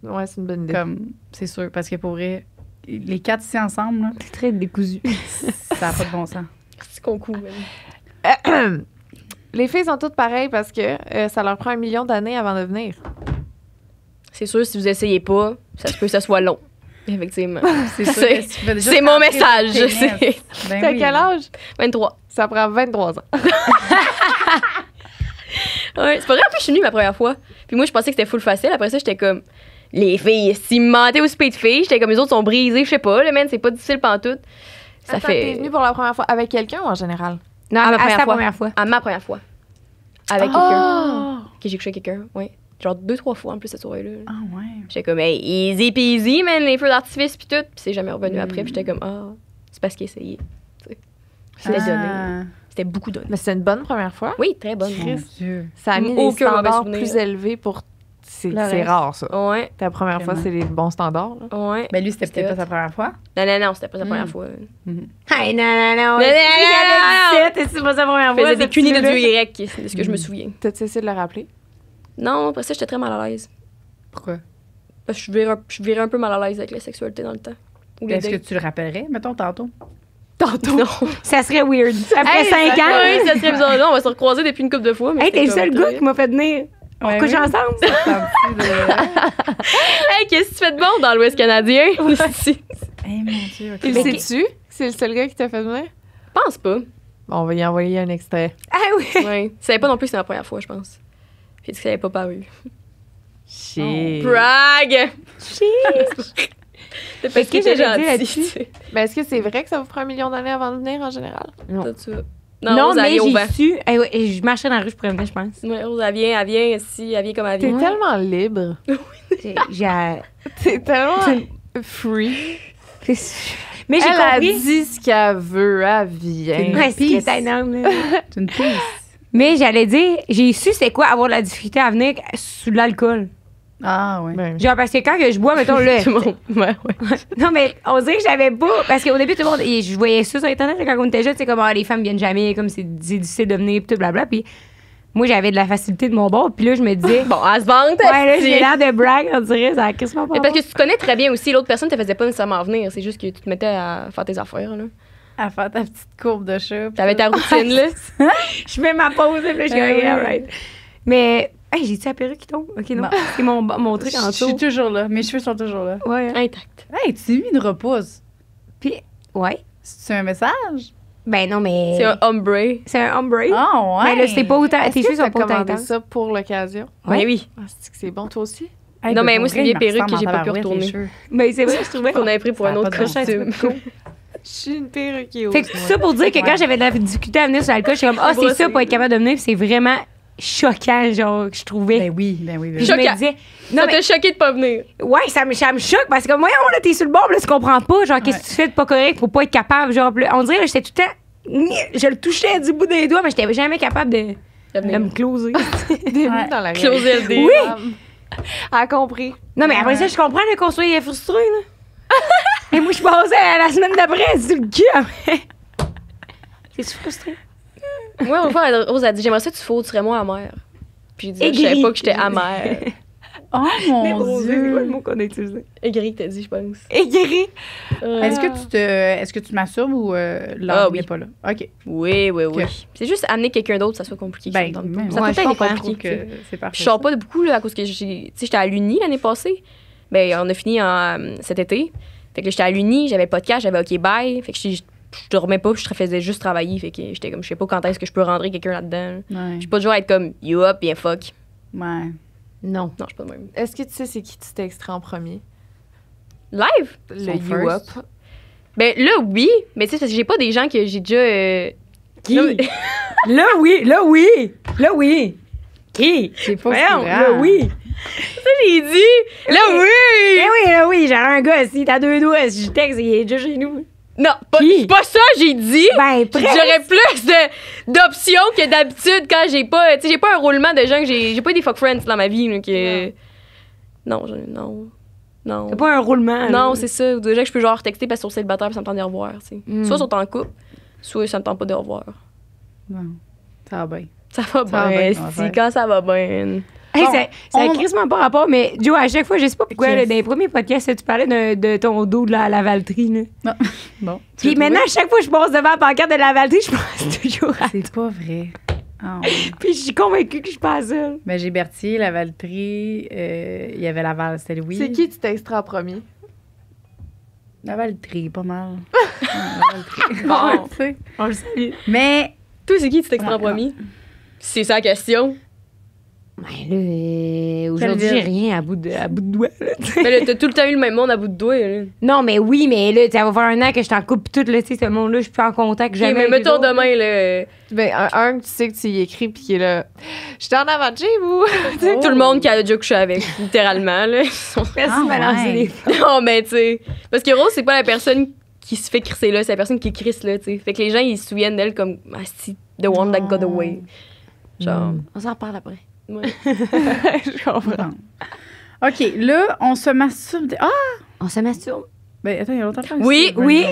Ouais, c'est une bonne idée. Comme, c'est sûr, parce que pour vrai, les quatre ici ensemble, là, C'est très décousu. ça n'a pas de bon sens. C'est qu'on coule, même. Les filles sont toutes pareilles parce que ça leur prend 1 million d'années avant de venir. C'est sûr, si vous essayez pas, ça se peut que ça soit long. Effectivement. C'est sûr que si tu fais déjà C'est mon rentrer message. le pénis, C'est ben T'as oui. quel âge? 23. Ça prend 23 ans. Ouais, c'est pas vrai, en plus, je suis venue ma première fois. Puis moi, je pensais que c'était full facile. Après ça, j'étais comme, les filles, s'ils me mentaient au speed de filles, j'étais comme, les autres sont brisés, je sais pas, le man, c'est pas difficile pantoute. Ça Attends, T'es fait. venue pour la première fois avec quelqu'un ou en général? Non, À ma à première sa fois. première fois. À ma première fois. Avec Oh! quelqu'un. Que j'ai couché avec quelqu'un, oui. Genre 2-3 fois en plus cette soirée-là. Ah ouais. J'étais comme, hey, easy peasy, man, les feux d'artifice pis tout. Puis c'est jamais revenu après. Puis j'étais comme, ah, c'est parce qu'il essayait. Tu sais. C'était donné. Ah, C'était beaucoup donné. Mais c'est une bonne première fois. Oui, très bonne. mon Dieu. Ça a mis des Aucun mauvais standards souvenir. plus élevés pour... C'est Le c'est reste. rare, ça. Ouais, Ta première fois, Vraiment. c'est les bons standards. Là. ouais. Ben lui, c'était C'était peut-être pas hot. sa première fois. Non, c'était pas sa première Mm. fois. Hey, non. Non, Et c'est pas sa première Je fois. faisais des cette cunis de fille-là. Dieu Y, c'est de ce que je me souviens. T'as-tu essayé de le rappeler? Non, après ça, j'étais très mal à l'aise. Pourquoi? Parce que je virais un peu mal à l'aise avec la sexualité dans le temps. Ou les Est-ce que dates. tu le rappellerais, mettons, tantôt? Tantôt. Non. Ça serait weird. Après Hey, 5 ça- ans. Oui, ça serait bizarre. Non, on va se recroiser depuis une couple de fois. Mais Hey, t'es le c'était seul comme gars qui m'a fait venir. On Ouais, couche oui. ensemble. Tentes-tu de- Hey, qu'est-ce que tu fais de bon dans l'Ouest canadien? Ici. Hey, mon Dieu, ok. Tu le Mais- sais-tu? C'est le seul gars qui t'a fait venir? Pense pas. Bon, on va y envoyer un extrait. Ah oui. Ouais. Tu savais pas non plus que c'était ma première fois, je pense. Puis que ça avait pas paru. Shit. Brag! C'est parce Qu'est-ce que que t'es j'allais dire gentil. là-dessus? tu sais. Mais est-ce que c'est vrai que ça vous prend 1 million d'années avant de venir en général? Non. Tout ça. Non, Non, Rose, elle mais vient au vent. j'ai su. Eh ouais, et je marchais dans la rue, je pourrais venir, je pense. Ouais, Rose, elle vient, si, elle vient comme elle T'es vient. tellement libre. J'ai. T'es tellement free. Mais j'ai Elle a compris. dit ce qu'elle veut, elle vient. Ouais, c'est Peace. énorme, là. C'est une piste. Mais j'allais dire, j'ai su c'est quoi avoir la difficulté à venir sous l'alcool. Ah, ouais. Ben, Genre, parce que quand que je bois, mettons, là. Tout le monde. Ouais. Non, mais on dirait que j'avais pas. Parce qu'au début, tout le monde. Et je voyais ça sur Internet quand on était jeune, c'est comme, les femmes viennent jamais, comme c'est difficile de venir, puis tout, blabla. Puis moi, j'avais de la facilité de mon bord, puis là, je me disais. Bon, elle se vante. Ouais, là, j'ai l'air de blague, on dirait, ça a quasiment pas. Mais parce que tu connais très bien aussi, l'autre personne te faisait pas nécessairement venir. C'est juste que tu te mettais à faire tes affaires, là. À faire ta petite courbe de chat. T'avais ta routine, là. Je fais ma pause, puis là, je suis oui. comme, all right. Mais, hey, j'ai-tu la perruque qui tombe? Ok, non. Non. C'est mon truc en Je suis dessous. toujours là. Mes cheveux sont toujours là. Ouais. hein. Intact. Hey, tu t'es mis une repousse. Puis, ouais. C'est un message? Ben non, mais. C'est un ombre. C'est un ombre. Ah, ouais. Mais là, c'est pas autant. Est-ce Tes que cheveux t'as sont pas autant commandé intenses. ça pour l'occasion? Ouais, oui. Ah, c'est que c'est bon, toi aussi? Hey, Non, ben, mais pour moi, c'est vrai, des il me perruques que ressemble j'ai en pas pu tabarouette, les retourner. cheveux. Mais c'est vrai, je trouvais Qu'on avait pris pour Ça un a autre pas de bon costume. Je suis une perruque Fait que tout ça pour dire que quand j'avais de la difficulté à venir sur l'alcool, j'étais comme, c'est Moi ça aussi. pour être capable de venir, puis c'est vraiment choquant, genre, que je trouvais. Ben oui, ben oui. Ben Puis oui. je me choquant. disais, non, Ça mais, t'a choqué de pas venir. ouais, ça me choque parce que, voyons, là, t'es sur le bord, puis là, tu comprends pas, genre, qu'est-ce que tu fais de pas correct pour pas être capable, genre, puis là, on dirait, là, j'étais tout le temps, je le touchais du bout des doigts, mais j'étais jamais capable de me closer. Ouais. dans la Closer le dé. Oui! A compris. Non, mais après ça, je comprends le qu'on soit frustré, là. Et moi, je passais à la semaine d'après, sur le cul après. C'est frustré. Moi, une fois, Rose a dit j'aimerais ça que tu fauterais moi amère. Puis j'ai dit je savais Aigri. pas que j'étais amère. Oh Mais mon rosé, c'est quoi le Dieu. mot qu'on a utilisé? Aigri que t'as dit, je pense. Aigri. Est-ce que tu masturbes ou Ah l'homme oui. n'est pas là? OK. Oui, oui, oui. Ok. C'est juste amener quelqu'un d'autre, ça soit compliqué. Ben, ça me même. tente pas. Ouais, Ça je peut être comprends. Je trouve compliqué. que c'est parfait. Je sors pas de beaucoup là, à cause que j'étais à l'Uni l'année passée. Ben, on a fini cet été. Fait que là, j'étais à l'Uni, j'avais le podcast, j'avais OK Bye. Fait que je dormais pas, puis je faisais juste travailler. Fait que j'étais comme, je sais pas quand est-ce que je peux rentrer quelqu'un là-dedans. Ouais. Je suis pas toujours à être comme, you up, bien fuck. Ouais. Non. Non, je suis pas de même. Est-ce que tu sais c'est qui tu t'es extrait en premier? Live? Le Son You Up. first. Ben là, oui. Mais tu sais, parce que j'ai pas des gens que j'ai déjà. Qui? Là, Là, oui. Là, oui. Là, oui. Qui? C'est pas Voyons, courant. là, oui. j'ai dit. Là, oui! Eh oui, là, oui. J'avais un gars, si t'as deux doigts, si je texte, il est déjà chez nous. Non, Qui? pas ça, j'ai dit. Ben, presque. J'aurais plus d'options que d'habitude quand j'ai pas. Tu sais, j'ai pas un roulement de gens que j'ai pas eu des fuck friends dans ma vie. Là, que... Non, non. T'as pas un roulement. Non, là. c'est ça. Ou déjà que je peux genre texter parce qu'ils sont célibataires et ça me tente de les revoir. Tu sais. Mm. Soit ils sont en couple, soit ça me tente pas de les revoir. Non. Ça va bien. Ça va Ça va bien, bien, si, on va faire. quand ça va bien. Hey, Bon, ça a on- crissement pas rapport, mais Joe, à chaque fois, je sais pas pourquoi, Yes. là, dans les premiers podcasts, tu parlais de ton dos de la Lavaltrie. Là. Non. Bon. Tu Puis l'as maintenant, à chaque fois que je passe devant la pancarte de la Lavaltrie, je pense toujours à. trouvé? C'est pas vrai. Ah, ouais. Puis je suis convaincue que je suis pas seule. Ben, j'ai Berthier, la Valtrie, il y avait Laval, c'était Louis. C'est qui tu t'es extrait en premier? La Valtrie, pas mal. Ouais, la Valtrie. Bon. Tu sais. On le salue. Mais, Toi, c'est qui tu t'exprends en Ouais, premier? C'est ça la question. Ben là, aujourd'hui, Quelle j'ai rien à bout de doigt. Là, tu sais. Mais là, t'as tout le temps eu le même monde à bout de doigt. Là. Non, mais oui, mais là, ça va faire un an que je t'en coupe tout, là, tu sais, ce monde-là, je suis plus en contact Ok, jamais. mais avec mettons eux autres. demain, là. Ben, un que tu sais que tu y écris puis qui est là. J'étais en avant de chez vous. Tout le monde qui a déjà couché avec, littéralement. Là. Ils sont- Merci Ah, de balancer ouais. les Non, mais tu sais. Parce que Rose, c'est pas la personne qui se fait crisser là, c'est la personne qui crisse là, tu sais. Fait que les gens, ils se souviennent d'elle comme, ah, si, the one that got away. Genre, On s'en reparle après. ouais. Je comprends. bon. OK, là, on se masturbe. Ah! On se masturbe. Ben, attends, il y a longtemps que Oui, Oui.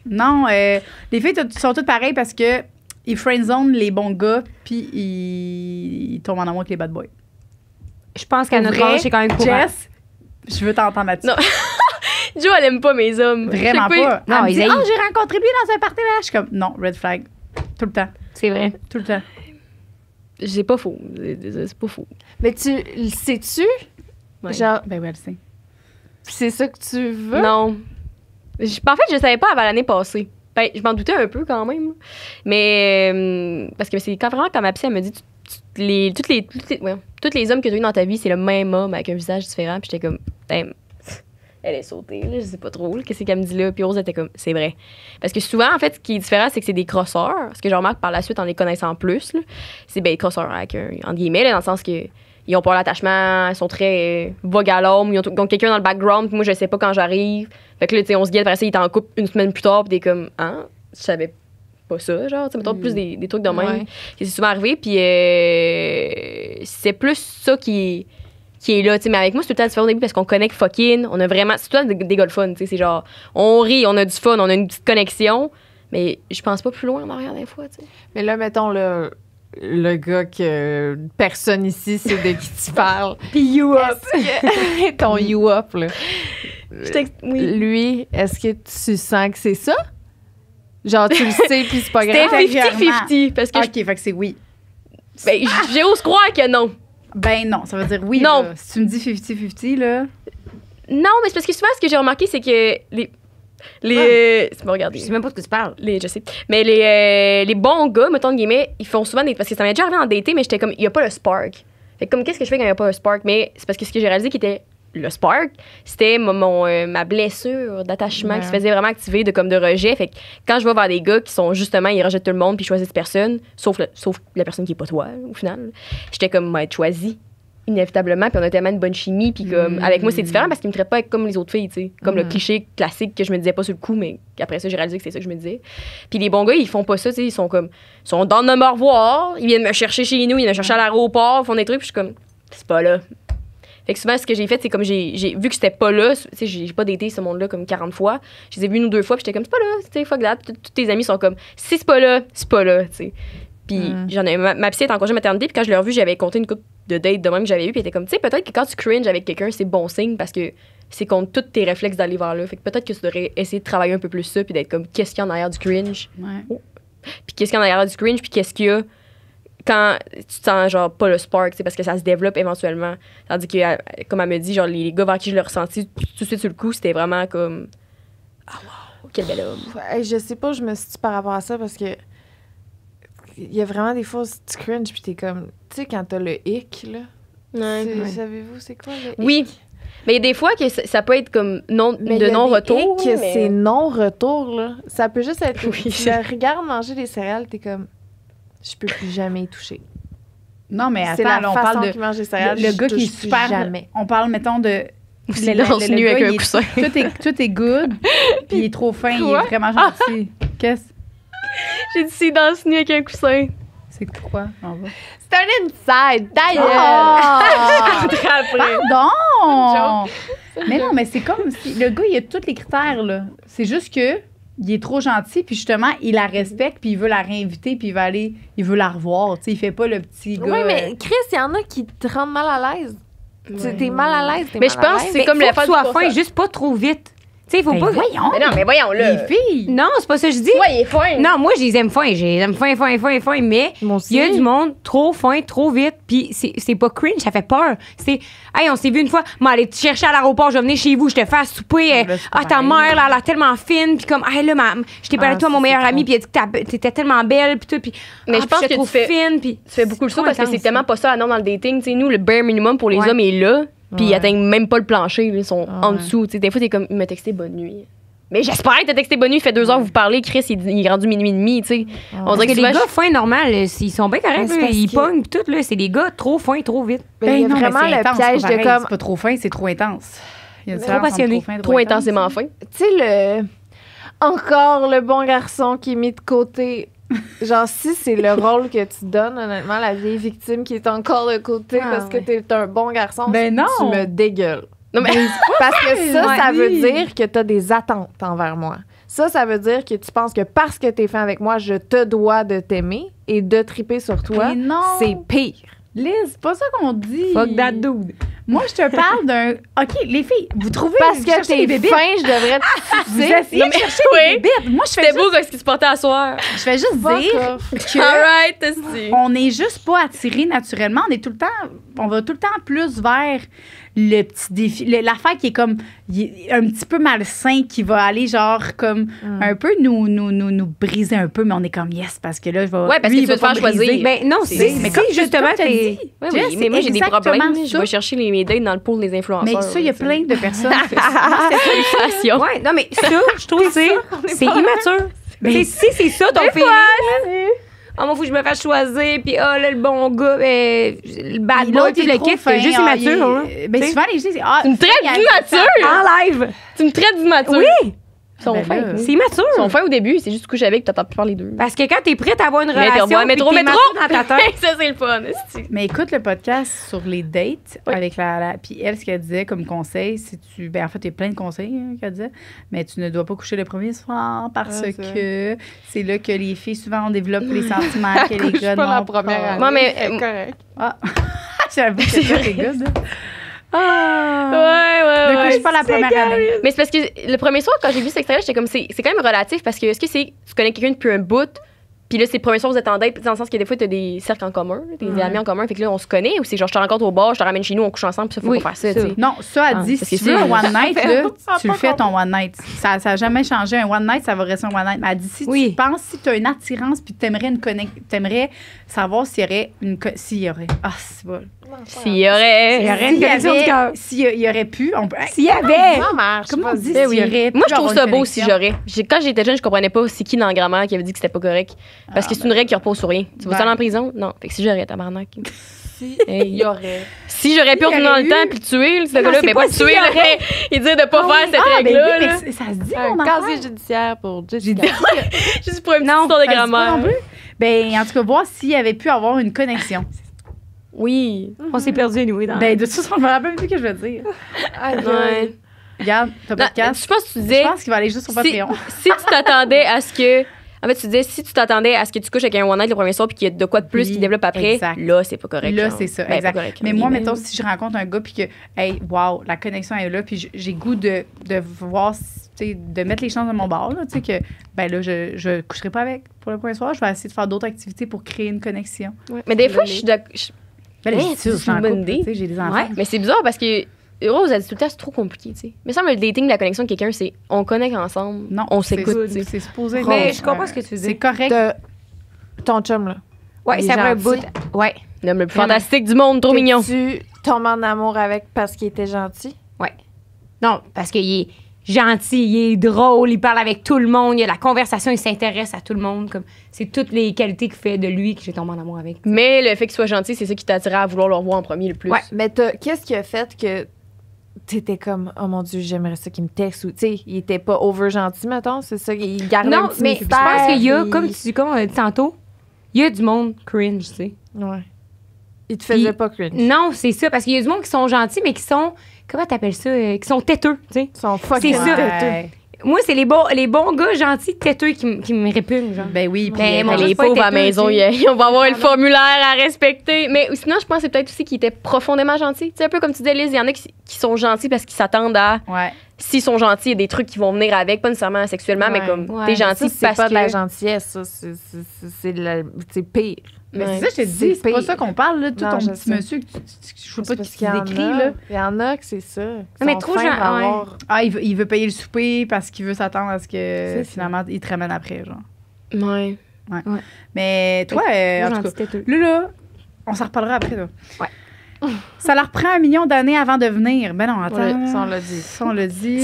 Non, les filles sont toutes pareilles parce que ils friendzone les bons gars puis ils tombent en amour avec les bad boys. Je pense qu'à Pour notre vrai, âge, c'est quand même courant. Jess, je veux t'entendre là-dessus. Non. Jo, elle aime pas mes hommes. Vraiment Je sais pas. Non, Elle me ils dit, haïssent. oh, j'ai rencontré lui dans un party là. Je suis comme, non, red flag. Tout le temps. C'est vrai. Tout le temps. C'est pas faux. C'est pas faux. Mais tu le sais-tu? Ouais. Genre, Ben oui, elle sait. c'est ça que tu veux? Non. En fait, je savais pas avant l'année passée. Ben, je m'en doutais un peu quand même. Mais, parce que c'est vraiment quand ma psy, elle me dit, tous les hommes que tu as eu dans ta vie, c'est le même homme avec un visage différent. Puis j'étais comme, damn, elle est sautée, là, je sais pas trop, là, qu'est-ce qu'elle me dit là. Puis Rose était comme, c'est vrai. Parce que souvent, en fait, ce qui est différent, c'est que c'est des crosseurs. Ce que je remarque par la suite en les connaissant plus, là, c'est des crosseurs avec entre guillemets, là, dans le sens que ils ont pas l'attachement, ils sont très vogue à l'homme, ils ont quelqu'un dans le background, puis moi, je sais pas quand j'arrive. Fait que là, tu sais, on se guette, après ça, il est en couple une semaine plus tard, puis t'es comme, ah, je savais pas ça, genre, tu sais, mettons plus des trucs de même. Ouais. C'est souvent arrivé, puis c'est plus ça qui qui est là, tu sais. Mais avec moi, c'est tout le temps différent au début parce qu'on connecte fucking. On a vraiment. C'est tout le temps des gars de fun, tu sais. C'est genre, on rit, on a du fun, on a une petite connexion. Mais je pense pas plus loin en arrière des fois, tu sais. Mais là, mettons, le gars que personne ici sait de qui tu parles. Puis you up. Ton you up, là. Oui. Lui, est-ce que tu sens que c'est ça? Genre, tu le sais, puis c'est pas C'était grave. 50-50 parce que OK, fait que c'est oui. ben, j'ose croire que non. Ben non, ça veut dire oui. Non. Là. Si tu me dis 50-50, là... Non, mais c'est parce que souvent, ce que j'ai remarqué, c'est que c'est pas regardé. Je sais même pas de quoi tu parles. Je sais. Mais les bons gars, mettons, de guillemets, ils font souvent des. Parce que ça m'est déjà arrivé en daté, mais j'étais comme, il n'y a pas le spark. Fait que comme, qu'est-ce que je fais quand il n'y a pas un spark? Mais c'est parce que ce que j'ai réalisé qui était le spark, c'était ma blessure d'attachement qui se faisait vraiment activer de rejet. Fait que quand je vais vers des gars qui sont justement, ils rejettent tout le monde puis ils choisissent personne, sauf la personne qui est pas toi, au final, j'étais comme, être choisie inévitablement, puis on a tellement une bonne chimie, puis comme avec moi c'est différent parce qu'ils me traitent pas comme les autres filles, tu sais, comme le cliché classique que je me disais pas sur le coup, mais après ça j'ai réalisé que c'est ça que je me disais. Puis les bons gars ils font pas ça, tu sais, ils sont dans de me revoir, ils viennent me chercher chez nous, ils viennent me chercher à l'aéroport, ils font des trucs, puis je suis comme c'est pas là. Fait que souvent ce que j'ai fait c'est comme j'ai vu que c'était pas là, tu sais, j'ai pas daté ce monde là comme 40 fois, je les ai vus 1 ou 2 fois, puis j'étais comme c'est pas là, tu sais, fuck that, tous tes amis sont comme si c'est pas là, tu sais. Puis j'en ai ma psy est en congé maternité, puis quand je l'ai revue, j'avais compté une couple de dates de même que j'avais eu, puis elle était comme tu sais peut-être que quand tu cringes avec quelqu'un, c'est bon signe parce que c'est contre tous tes réflexes d'aller vers là. Fait que peut-être que tu devrais essayer de travailler un peu plus ça puis d'être comme qu'est-ce qu'il y a en arrière du cringe. Ouais. Puis qu'est-ce qu'il y a en arrière du cringe, puis qu'est-ce qu'il y a quand tu sens genre pas le spark, tu sais, parce que ça se développe éventuellement. Tandis que comme elle me dit genre les gars vers qui je l'ai ressenti tout de suite sur le coup, c'était vraiment comme ah wow, quel bel homme. Hey, je sais pas, je me situe par rapport à ça parce que il y a vraiment des fois où tu cringes puis t'es comme, tu sais, quand t'as le hic, là. Ouais. Savez-vous, c'est quoi le hic? Oui. Mais il y a des fois que ça peut être comme Mais il y a non-retour. des hics que c'est non-retour, là. Ça peut juste être. Oui. Tu le regardes manger des céréales, t'es comme, je peux plus jamais y toucher. Non, mais C'est attends, la là, on façon parle de... qu'il mange des céréales. Le je gars qui est touche plus super... Jamais. On parle, mettons, de... Silence nu le avec gars, un il est- coussin. Tout est good, puis il est trop fin, il Quoi? est vraiment gentil. Qu'est-ce? J'ai dit silence nu avec un coussin. C'est quoi? On va. C'est un inside, d'ailleurs! Pardon! Mais non, mais c'est comme si le gars, il a tous les critères, là. C'est juste que il est trop gentil, puis justement, il la respecte, puis il veut la réinviter, puis il veut la revoir. Tu sais, il fait pas le petit gars. Oui, mais Chris, il y en a qui te rendent mal à l'aise. T'es mal à l'aise, t'es Mais mal je à pense l'aise. que c'est comme faut la que tu fin sois fin, juste pas trop vite. Tu sais, faut Ben pas. voyons! Mais non, mais voyons là. Les filles! Non, c'est pas ça que je dis. Ouais, il est fin. Non, moi, je les aime fin. Je les aime fin, mais Moi aussi. il y a du monde trop fin, trop vite, puis c'est pas cringe, ça fait peur. C'est, hey, on s'est vu une fois, moi, aller te chercher à l'aéroport, je vais venir chez vous, je te fais à souper. Là, c'est pas Ta pareil. mère, là, elle a tellement fine, puis comme, hey, là, je t'ai parlé de toi, ça, mon meilleur c'est ami, trop. puis il a dit que t'étais tellement belle, puis tout, puis. Mais je pense j'étais que trop tu fais- fine, puis. Tu fais beaucoup le saut parce que intense, c'est tellement pas ça la norme dans le dating. Tu sais, nous, le bare minimum pour les Ouais. hommes est là, puis ils Ouais. atteignent même pas le plancher. Ils sont en Ouais. dessous. Tu sais, des fois, t'es comme, il m'a texté bonne nuit. Mais j'espère que t'as texté bonne nuit, il fait 2 heures que vous parlez, Chris, il est rendu minuit et demi, tu sais. On Parce dirait que que les souvent, gars fins, normal, ils sont bien corrects, Mais c'est là, parce ils que- pognent, pis tout, là. C'est des gars trop fins, trop vite. Ben, il y a non, mais vraiment c'est le intense, piège c'est de pas pareil, comme. C'est pas trop fin, c'est trop intense. Il y a une Trop différence entre passionné. fin et trop intense. intensément fin. Tu sais, encore le bon garçon qui est mis de côté. Genre, si c'est le rôle que tu donnes, honnêtement, la vieille victime qui est encore de côté Ah, parce que ouais. t'es un bon garçon, Ben non. tu me dégueules. Non, mais Parce que ça, Ouais. ça veut Oui. dire que t'as des attentes envers moi. Ça veut dire que tu penses que parce que t'es fin avec moi, je te dois de t'aimer et de triper sur toi. Mais non. C'est pire. Liz, c'est pas ça qu'on dit. Fuck that dude. Moi, je te parle d'un... OK, les filles, vous trouvez... Parce vous que cherchez t'es des bébites. fin, je devrais te Vous sucer. essayez Non, de mais- chercher oui. des bébites. Moi, je fais c'était juste, beau ce qui se portait à soir. je fais juste Fuck dire off. que... Alright, esti. On n'est juste pas attiré naturellement. On est tout le temps, on va tout le temps plus vers le petit défi, l'affaire qui est comme un petit peu malsain, qui va aller genre comme un peu nous briser un peu, mais on est comme yes parce que là je vais. Ouais, parce lui, que il tu veux va te pas faire me briser. choisir. Ben non, C'est- c'est mais comme justement, t'as t'es. dit, Oui, Jess, oui, mais moi, j'ai des exactement problèmes. Je ça. vais chercher mes dates dans le pool des influenceurs. Mais ça, il y a là, plein de personnes. Félicitations. Ouais, non, mais ça, je trouve que c'est immature. Mais Mais si c'est ça ton feeling, là, ah, moi, faut que je me fasse choisir, puis là, le bon gars, le bad boy, puis le kit, c'est juste immature. Hein, Ben t'sais. souvent les gens disent Tu me traites d'immature. En live. Tu me traites d'immature. Oui. Ils sont Ben fins. là. oui. C'est immature. Ils sont fins au début, c'est juste tu couches avec, t'entends plus parler d'eux. Parce que quand t'es prête à avoir une Mais relation, métro, puis t'es métro. mature dans ta tête. Ça, c'est le fun. esti. Mais écoute le podcast sur les dates Oui. avec puis elle, ce qu'elle disait comme conseil, si tu. Ben, en fait, il y a plein de conseils qu'elle disait, mais tu ne dois pas coucher le premier soir parce Ah, que c'est là que les filles, souvent, on développe les sentiments que les Couche gars pas la n'ont première pas. année. Moi, mais, C'est correct. Ah, j'avoue que ça, c'est good. hein. Ouais, Ah! ouais, Ne couche pas la première année. Mais c'est parce que le premier soir, quand j'ai vu cet extrait-là, j'étais comme, c'est quand même relatif parce que est-ce que c'est, tu connais quelqu'un depuis un bout, puis là, c'est le premier soir, vous êtes en date, dans le sens que des fois, t'as des cercles en commun, des amis en commun, fait que là, on se connaît, ou c'est genre, je te rencontre au bar, je te ramène chez nous, on couche ensemble, puis ça, faut Oui, pas faire ça, ça. tu sais. Non, ça, elle dit, parce si que tu veux c'est un one night, là, Ah, tu le pas fais ton one night. Ça n'a jamais changé. Un one night, ça va rester un one night. Mais elle dit, si Oui. tu penses, si tu as une attirance, puis t'aimerais savoir s'il y aurait s'il y aurait. Ah, c'est bon. S'il y aurait. Il y aurait une connexion du cœur. S'il y aurait pu, on peut. S'il y avait. Ça marche. Comment on dit vas-y. s'il y aurait pu Moi, je trouve avoir ça une beau si connexion? j'aurais. Quand j'étais jeune, je comprenais pas c'est qui dans la grand-mère qui avait dit que c'était pas correct. Parce que c'est une règle qui repose sur rien. Tu vas Ben. aller en prison? Non. Fait que si j'aurais, tabarnak. Si Hey. il y aurait. Si j'aurais pu Il y retourner dans aurait le eu- temps puis le tuer, ce Non, gars-là, c'est mais pas pas le s'il tuer, y là, aurait. et dire de pas faire cette Ah, ben oui, règle-là. mais là. ça se dit, Un mon casier affaire. judiciaire pour J'ai Jessica. dit, Juste pour une petite Non, histoire de ça se dit pas non grand-mère. plus. Ben, en tout cas, voir s'il avait pu avoir une connexion. Oui. On s'est perdu, nous, dans. Ben, de toute façon, je me rappelle plus ce que je veux dire. Ouais. Regarde, ton Non, podcast. je pense que tu Je disais, pense qu'il va aller juste sur si, Patreon. si tu t'attendais à ce que. En fait, tu disais, si tu t'attendais à ce que tu couches avec un one night le premier soir puis qu'il y a de quoi de plus Oui, qui développe après, exact. là, c'est pas correct. Là, genre. c'est ça, Ben, exact. pas correct, Mais oui, moi, mais- mettons, si je rencontre un gars puis que, hey, wow, la connexion est là, puis j'ai goût de voir, tu sais, de mettre les chances de mon bord, là, tu sais, que, ben là, je coucherai pas avec pour le premier soir. Je vais essayer de faire d'autres activités pour créer une connexion. Ouais. Mais des fois, je suis d'accord. Ben là, Ouais, je dis ça, je suis c'est en une bonne couple, idée. tu sais, j'ai des enfants. Ouais. Mais c'est bizarre parce que Rose a dit tout le temps, c'est trop compliqué, tu sais. Mais ça, le dating, la connexion de quelqu'un, c'est on connecte ensemble, Non, on c'est- s'écoute, tu sais. C'est supposé. Mais être, je comprends ce que tu veux C'est dire. correct. De ton chum, là. Ouais, Il ça est va un bout. gentil. Ouais. L'homme le plus Vraiment. fantastique du monde, trop mignon. Tu tombes en amour avec parce qu'il était gentil? Non, parce qu'il est gentil, il est drôle, il parle avec tout le monde, il a la conversation, il s'intéresse à tout le monde. Comme, c'est toutes les qualités qui fait de lui que j'ai tombé en amour avec. Mais le fait qu'il soit gentil, c'est ça qui t'attirait à vouloir le revoir en premier le plus. Ouais. Mais qu'est-ce qui a fait que t'étais comme, oh mon Dieu, j'aimerais ça qu'il me texte ou, tu sais, il était pas over gentil, mettons, c'est ça, il garde un Non, petit mais je mystère, pense qu'il y a, il- comme on a dit tantôt, il y a du monde cringe, tu sais. Ouais. Il te faisait Puis- pas cringe. Non, c'est ça, parce qu'il y a du monde qui sont gentils, mais qui sont, comment t'appelles ça, qui sont têteux, tu sais. Ils sont fucking C'est ça. têteux. Ouais. Moi, c'est les bons gars gentils, têteux qui me répugnent, genre. Ben oui, puis Ben, mon les juste pas pauvres à la têteux, maison, tu sais. on va avoir le formulaire à respecter. Mais sinon, je pense que c'est peut-être aussi qu'ils étaient profondément gentils. Tu sais, un peu comme tu disais, Liz, il y en a qui sont gentils parce qu'ils s'attendent à. ouais. S'ils sont gentils, il y a des trucs qui vont venir avec, pas nécessairement sexuellement, mais Ouais. comme Ouais. t'es Ça, gentil c'est parce pas que. de la gentillesse, ça. C'est pire. Mais Ouais. c'est ça, je te dis, C'est c'est pas pire. ça qu'on parle, là. Tout Non, ton je petit sais. monsieur, je veux C'est pas parce qu'il qu'il y en décrit, a. là. Il y en a que c'est ça. mais Sont trop fins gen- d'avoir- Ah, il veut payer le souper parce qu'il veut s'attendre à ce que C'est ça. finalement, il te ramène après, genre. Ouais. Mais toi, en tout gentil, cas, têteux. là, on s'en reparlera après, là. Ouais. Ça leur prend 1 million d'années avant de venir. Ben non, attends. Ouais, ça, on l'a dit. Ça, on l'a dit.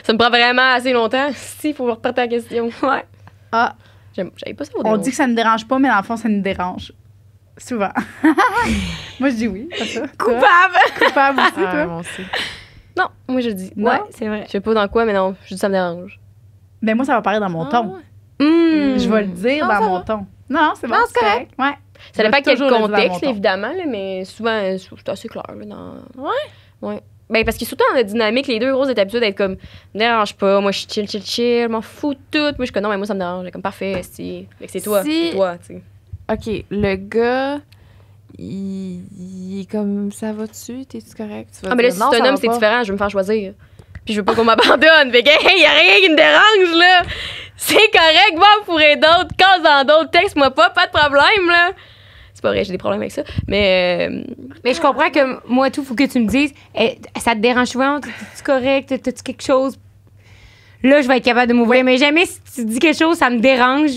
Ça me prend vraiment assez longtemps. Si, il faut repartir la question. Ouais. Ah, J'avais pas ça au on début. dit que ça ne dérange pas, mais dans le fond, ça nous dérange. Souvent. Moi, je dis oui. C'est ça. Coupable! Toi? Coupable aussi, Ah, toi? moi aussi. Non, moi je dis. Non? Ouais, c'est vrai. Je sais pas dans quoi, mais non, je dis ça me dérange. Ben moi, ça va paraître dans mon ton. Mmh. Je vais le dire Non, dans ça mon va. ton. Non, c'est bon. Non, c'est correct. Ouais. Ça Je dépend vais quel toujours le dire dans mon contexte, ton. évidemment, là, mais souvent, c'est assez clair. Là, ouais. Ben, parce que surtout dans la dynamique, les deux grosses étaient habituées d'être comme, me dérange pas, moi je suis chill, m'en fous tout. Moi je suis comme, non, mais moi ça me dérange. J'ai comme, parfait, c'est toi. Si- C'est toi, tu sais. OK, le gars, il est comme, ça va-tu? T'es-tu correct? Tu vas Ah, mais là, dire, si non, c'est ça un homme, va c'est pas. différent, je veux me faire choisir. Puis je veux pas qu'on m'abandonne. Fait que, hey, y a rien qui me dérange, là. C'est correct, va fourrer d'autres, case dans d'autres, texte-moi pas de problème, là. C'est pas vrai, j'ai des problèmes avec ça. Mais. Mais je comprends que moi, tout, faut que tu me dises, ça te dérange souvent, t'es-tu correct, t'as-tu quelque chose? Là, je vais être capable de m'ouvrir. Mais jamais si tu dis quelque chose, ça me dérange,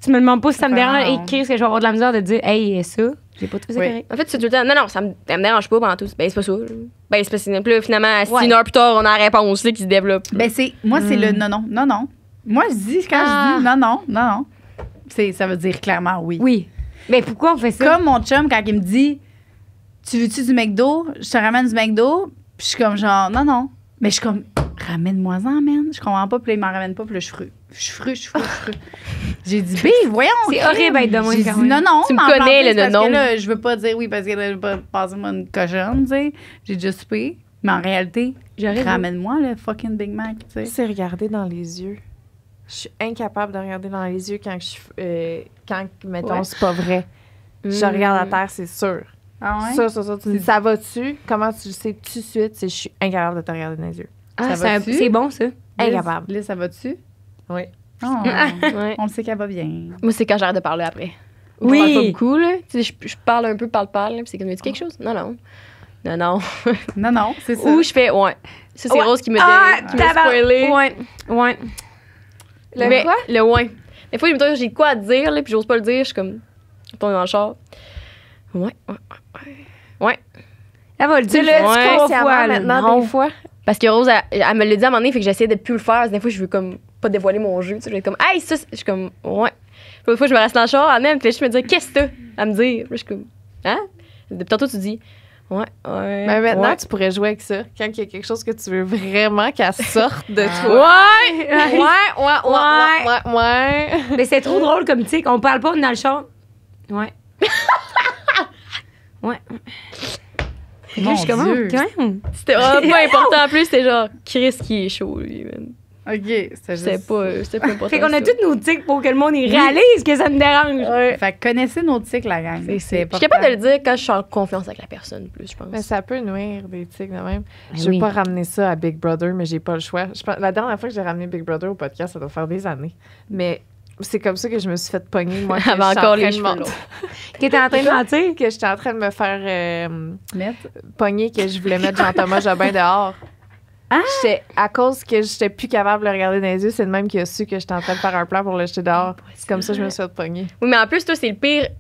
tu me demandes pas si ça me dérange, Non. et Chris, que je vais avoir de la misère de dire, hey, ça, j'ai pas trouvé ça Oui. correct. En fait, c'est tout le temps. Non, ça me dérange pas pendant tout. Ben, c'est pas ça. Ben, c'est pas ça. Puis là, finalement, Ouais. 1 heure plus tard, on a la réponse là, qui se développe. Ben c'est moi c'est le non. Moi je dis quand Ah. je dis non. Ça veut dire clairement oui. Oui. Mais pourquoi on fait ça? Comme mon chum quand il me dit tu veux-tu du McDo, je te ramène du McDo, puis je suis comme genre non. Mais je suis comme ramène-moi-en, man. Je comprends pas, puis là, il m'en ramène pas, puis là, je suis fru. J'ai dit, voyons. C'est horrible d'être de moi, J'ai quand dit, même. non, Tu me m'en connais, planter, le parce non. que là, je veux pas dire oui, parce que là, je veux pas passer moi une cochonne, tu sais. J'ai déjà soupé. Mais en réalité, ramène-moi le fucking Big Mac, tu sais. C'est regarder dans les yeux. Je suis incapable de regarder dans les yeux quand mettons, c'est pas vrai. Je regarde à terre, c'est sûr. Ah ouais? Ça. Tu dis, ça va-tu? Comment tu le sais tout de suite? Je suis incapable de te regarder dans les yeux. Ah, Ça va-tu? c'est bon, ça. Incapable. Là, ça va-tu? Oui. Oh, Ouais. on le sait qu'elle va bien. Moi, c'est quand j'arrête de parler après. Oui. Je parle pas beaucoup, là. Tu sais, je parle un peu, parle, là, puis c'est comme, dis quelque chose? Non. Non, c'est ça. Ou je fais, ouais. Ça, c'est Ouais. Rose qui me Ah, qui m'a spoilé. Ouais. Mais le ouais. Des fois, j'ai de quoi à dire, là, puis j'ose pas le dire. Je suis comme, je tourne dans le char. Ouais. Elle va le dire, Ouais. là, Consciemment, maintenant, des fois. Parce que Rose, elle me l'a dit à un moment donné, fait que j'essaie de plus le faire. Des fois, je veux comme pas dévoiler mon jeu. Tu sais, je vais être comme, hey, ça, je suis comme, ouais. Puis des fois, je me reste dans le char, elle même, puis je me dis, qu'est-ce que t'as à me dire? Puis je suis comme, hein? Depuis tantôt, tu dis, ouais. Mais maintenant, ouais. tu pourrais jouer avec ça. Quand il y a quelque chose que tu veux vraiment qu'elle sorte de Ouais! toi. Ouais. Mais c'est trop drôle comme, tu sais, qu'on parle pas dans le char. Ouais. Mon Là, je suis comme, Dieu. quand même. C'était vraiment pas important en plus, c'était genre Chris qui est chaud, lui. Man. OK, C'était juste... pas important. Fait qu'on a ça. toutes nos tics pour que le monde y réalise que ça me dérange. Ouais. Fait que connaissez nos tics, la gang. Je suis important. capable de le dire quand je suis en confiance avec la personne, plus, je pense. Mais ça peut nuire des tics de même. Ben Je veux oui. pas ramener ça à Big Brother, mais j'ai pas le choix. La dernière fois que j'ai ramené Big Brother au podcast, ça doit faire des années. Mais c'est comme ça que je me suis fait pogner, moi. Elle avait encore les cheveux longs. Qui était en train de mentir. Que j'étais en train de me faire Mettre. pogner que je voulais mettre Jean-Thomas Jobin dehors. J'étais, à cause que j'étais plus capable de le regarder dans les yeux, c'est le même qui a su que j'étais en train de faire un plan pour le jeter dehors. C'est comme ça que je me suis fait pogner. Oui, mais en plus, toi, c'est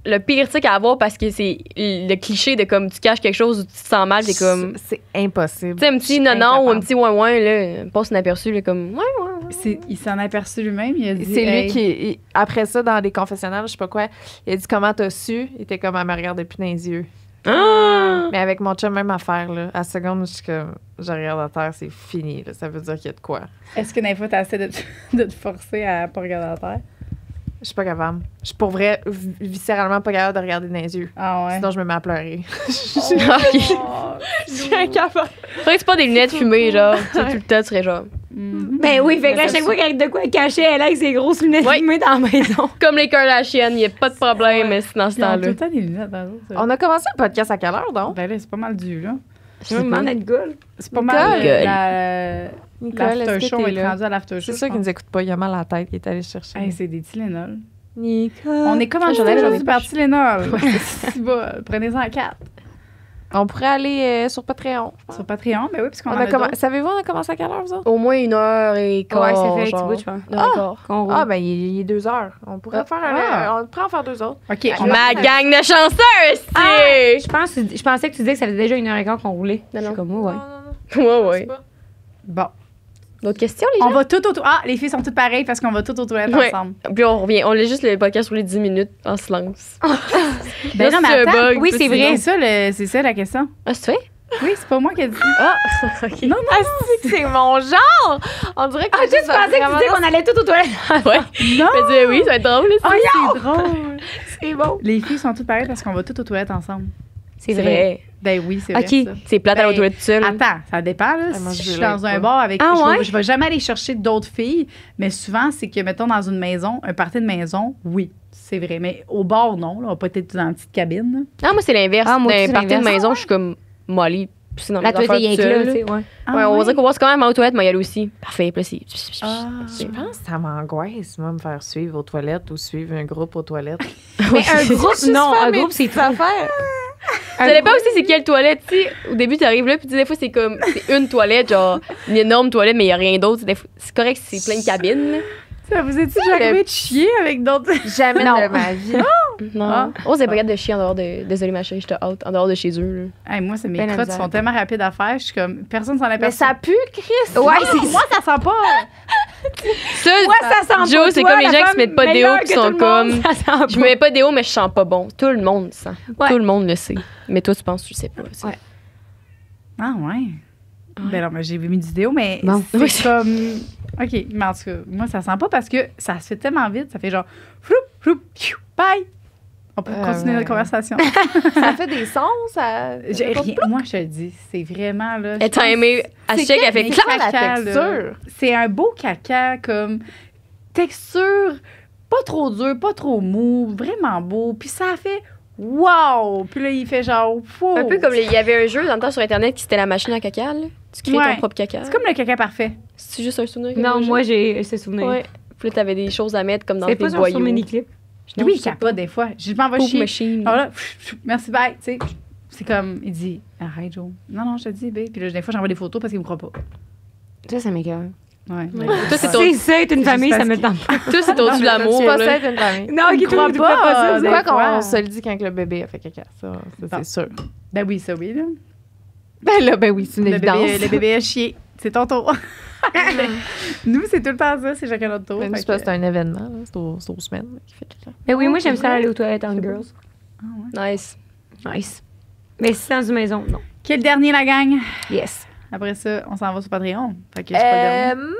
le pire tic à avoir parce que c'est le cliché de comme tu caches quelque chose ou tu te sens mal, t'es comme. C'est impossible. Tu sais, un Je petit suis non ou un incapable. petit ouin, là, passe inaperçu, là, comme ouais. Il s'en a aperçu lui-même. Il a dit, C'est lui hey, qui, après ça, dans les confessionnals, je sais pas quoi, il a dit comment t'as su. Il était comme, elle me regardait plus dans les yeux. Ah! Mais avec mon chum, même affaire, là. À la seconde, je suis comme, je regarde à terre, c'est fini, là. Ça veut dire qu'il y a de quoi. Est-ce que des fois, t'as essayé de te forcer à pas regarder la terre? Je suis pas capable. Je suis pour vrai, viscéralement pas capable de regarder dans les yeux. Ah ouais? Sinon, je me mets à pleurer. Je suis incapable. Faudrait que c'est pas des lunettes fumées, genre. Tu sais, tout le temps, tu serais genre. Ben oui, fait que là, à chaque fois qu'elle a de quoi cacher, elle a avec ses grosses lunettes Ouais. fumées dans la maison. Comme les Kardashians, y a pas de problème, mais c'est dans ce Ils ont tout temps-là. le temps des lunettes dans l'autre. On a commencé le podcast à quelle heure, donc? Ben là, c'est pas mal dû, là. Je me demande à Nicole. C'est pas Nicole. mal Nicole, l'after est-ce que show t'es est là? rendu à l'after show. C'est sûr qu'il nous écoute pas, il a mal à la tête, il est allé chercher. Hey, c'est des Tylenol. Nicole. On est commandé j'en ai aujourd'hui pas. par Tylenol. C'est bon, prenez-en 4. On pourrait aller sur Patreon. Sur Patreon, ben oui, puisqu'on On en a a d'autres. Savez-vous, on a commencé à quelle heure, vous autres? Au moins 1h15. Ouais, ça fait un petit genre. bout, je pense. 1h15. Qu'on roule. Ah, ben, il est 2 heures. On pourrait faire on pourrait en faire 2 autres. OK, on Ma gang de chanceux, c'est. Je pensais que tu disais que ça faisait déjà 1h15 qu'on roulait. Non, non. Je suis comme, ouais. Ouais. Bon. D'autres questions, les On gens? va tout autour. Ah, les filles sont toutes pareilles parce qu'on va tout aux toilettes Ouais. ensemble. Puis on revient. On laisse juste le podcast rouler 10 minutes en silence. Ben Là, non, mais c'est un attends. bug, oui, puis c'est vrai. C'est ça la question. Ah, c'est vrai? Oui, c'est pas moi qui ai dit. Ah, ok. Non, C'est mon genre! On dirait que Ah, tu pensais que tu disais qu'on allait tout aux toilettes. Ouais. non. Mais oui, ça va être drôle. Ah, ça. c'est drôle. C'est bon. Les filles sont toutes pareilles parce qu'on va toutes aux toilettes ensemble. C'est C'est vrai. Ben oui, c'est vrai. OK. Ça. C'est plate à Ben, aux toilettes tout seul. Attends, ça dépend. Là. Ah, moi, Si je je suis l'aide dans un pas. bar avec. Ah, je, ouais? vais, je vais jamais aller chercher d'autres filles, mais souvent, c'est que, mettons, dans une maison, un party de maison, oui, c'est vrai. Mais au bar, non. Là, on va pas être dans une petite cabine. Ah, moi, c'est l'inverse. Ah, moi Dans aussi, un c'est party de l'inverse. maison, je suis comme molly. Puis c'est dans La mes affaires toilette est toute là, seule. tu sais, ouais. Ah, Ouais, on va ouais? dire qu'on va quand même aller aux toilettes, mais y aller aussi. Parfait. Puis là, c'est. Ah. Je pense que ça m'angoisse, moi, me faire suivre aux toilettes ou suivre un groupe aux toilettes. Mais un groupe, non, un groupe, c'est ça faire. Ça dépend aussi c'est quelle toilette, tu sais. Au début, t'arrives là, puis des fois, c'est comme. C'est une toilette, genre, une énorme toilette, mais y a rien d'autre. Des fois, c'est correct si c'est plein de cabines, là. Ça vous est-tu déjà arrivé de chier avec d'autres? Jamais Non. de ma vie. Non. Ah. Oh, c'est pas capable de chier en dehors de. Désolé, ma chérie, je te hâte. En dehors de chez eux, là. Hey, moi, c'est mes Ben la crottes misère. sont tellement rapides à faire. Je suis comme, personne s'en Mais aperçoit. ça pue, Chris! Ouais, moi, ça sent pas. Ça, ça sent Joe, pas c'est toi, comme les la gens qui femme se mettent pas de déo, meilleure qui que sont tout le monde, comme. ça sent Je pas. me mets pas de déo, mais je sens pas bon. Tout le monde le sent. Ouais. Tout le monde le sait. Mais toi, tu penses que tu le sais pas. ça. Ouais. Ah, ouais. Ben non, mais j'ai vu mes vidéos, mais Bon. c'est comme... OK, mais en tout cas, moi, ça sent pas parce que ça se fait tellement vite. Ça fait genre... Floup, floup, piou, bye! On peut continuer notre conversation. Ça fait des sons, ça. J'ai rien. Moi, je te le dis, c'est vraiment, là... Elle t'a aimé. À C'est chaque, quel- elle fait mais clac. quelle la caca, là. texture? C'est un beau caca, comme... Texture, pas trop dur, pas trop mou, vraiment beau. Puis ça fait... Wow! Puis là, il fait genre... Wow! Un peu comme il y avait un jeu dans le temps sur Internet qui c'était la machine à caca. Là. Tu crées Ouais. ton propre caca. C'est comme le caca parfait. C'est juste un souvenir. que Non, j'ai? moi, j'ai ce souvenir. Ouais. Puis là, t'avais des choses à mettre comme dans C'est tes pas sur boyaux. Miniclip. Non, Oui, je il sais capote des fois. Je m'en vais Poop chier. machine. Alors là, merci, bye. Tu sais, c'est comme, il dit, arrête, Joe. Non, je te dis, babe. Puis là, des fois, j'envoie des photos parce qu'il me croit pas. Ça m'écoeure. Ouais. Ouais. Toi, c'est ton... C'est ça, être une C'est famille, juste ça me parce tente pas. Toi, c'est ton-dessus de l'amour. C'est pas là. ça être une famille. Non, Il qui croit trouve pas, pas ça. des C'est quoi fois. qu'on se le dit quand le bébé a fait caca? Ça, c'est sûr. Ben oui, ça, oui, là. Ben là, ben oui, c'est une évidence. Le bébé a chié. C'est ton tour. Nous, c'est tout le temps ça, c'est chacun notre tour. Mais Fait c'est pas- que- c'est un événement, là. C'est aux semaines là, qui fait caca. Mais oui, moi, j'aime ça aller aux toilettes en girls. Nice. Nice. Mais si c'est dans une maison, non. Quel dernier, la gang? Yes. Après ça, on s'en va sur Patreon. Fait que c'est pas le dernier.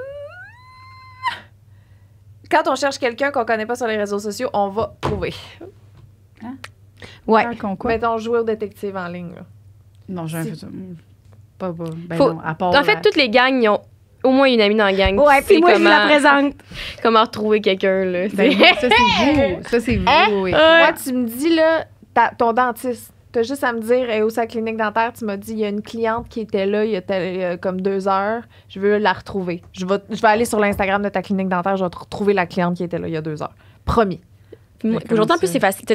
Quand on cherche quelqu'un qu'on connaît pas sur les réseaux sociaux, on va trouver. Ouais. Qu'on quoi? Mettons jouer au détective en ligne. Là. Non, j'ai un Si. peu ça. Ben Faut- non, à part... En fait, toutes les gangs, ils ont au moins une amie dans la gang. Ouais, qui sait puis moi, je vous la présente. Comment retrouver quelqu'un, là. Ben, ça, c'est vous. Ça, c'est vous, oui. Moi, tu me dis, là, ton dentiste, t'as juste à me dire, où c'est la clinique dentaire, tu m'as dit, il y a une cliente qui était là il y a comme 2 heures, je veux la retrouver. Je vais aller sur l'Instagram de ta clinique dentaire, je vais te retrouver la cliente qui était là il y a 2 heures. Promis. Moi, comment Aujourd'hui, en plus, ça? c'est facile.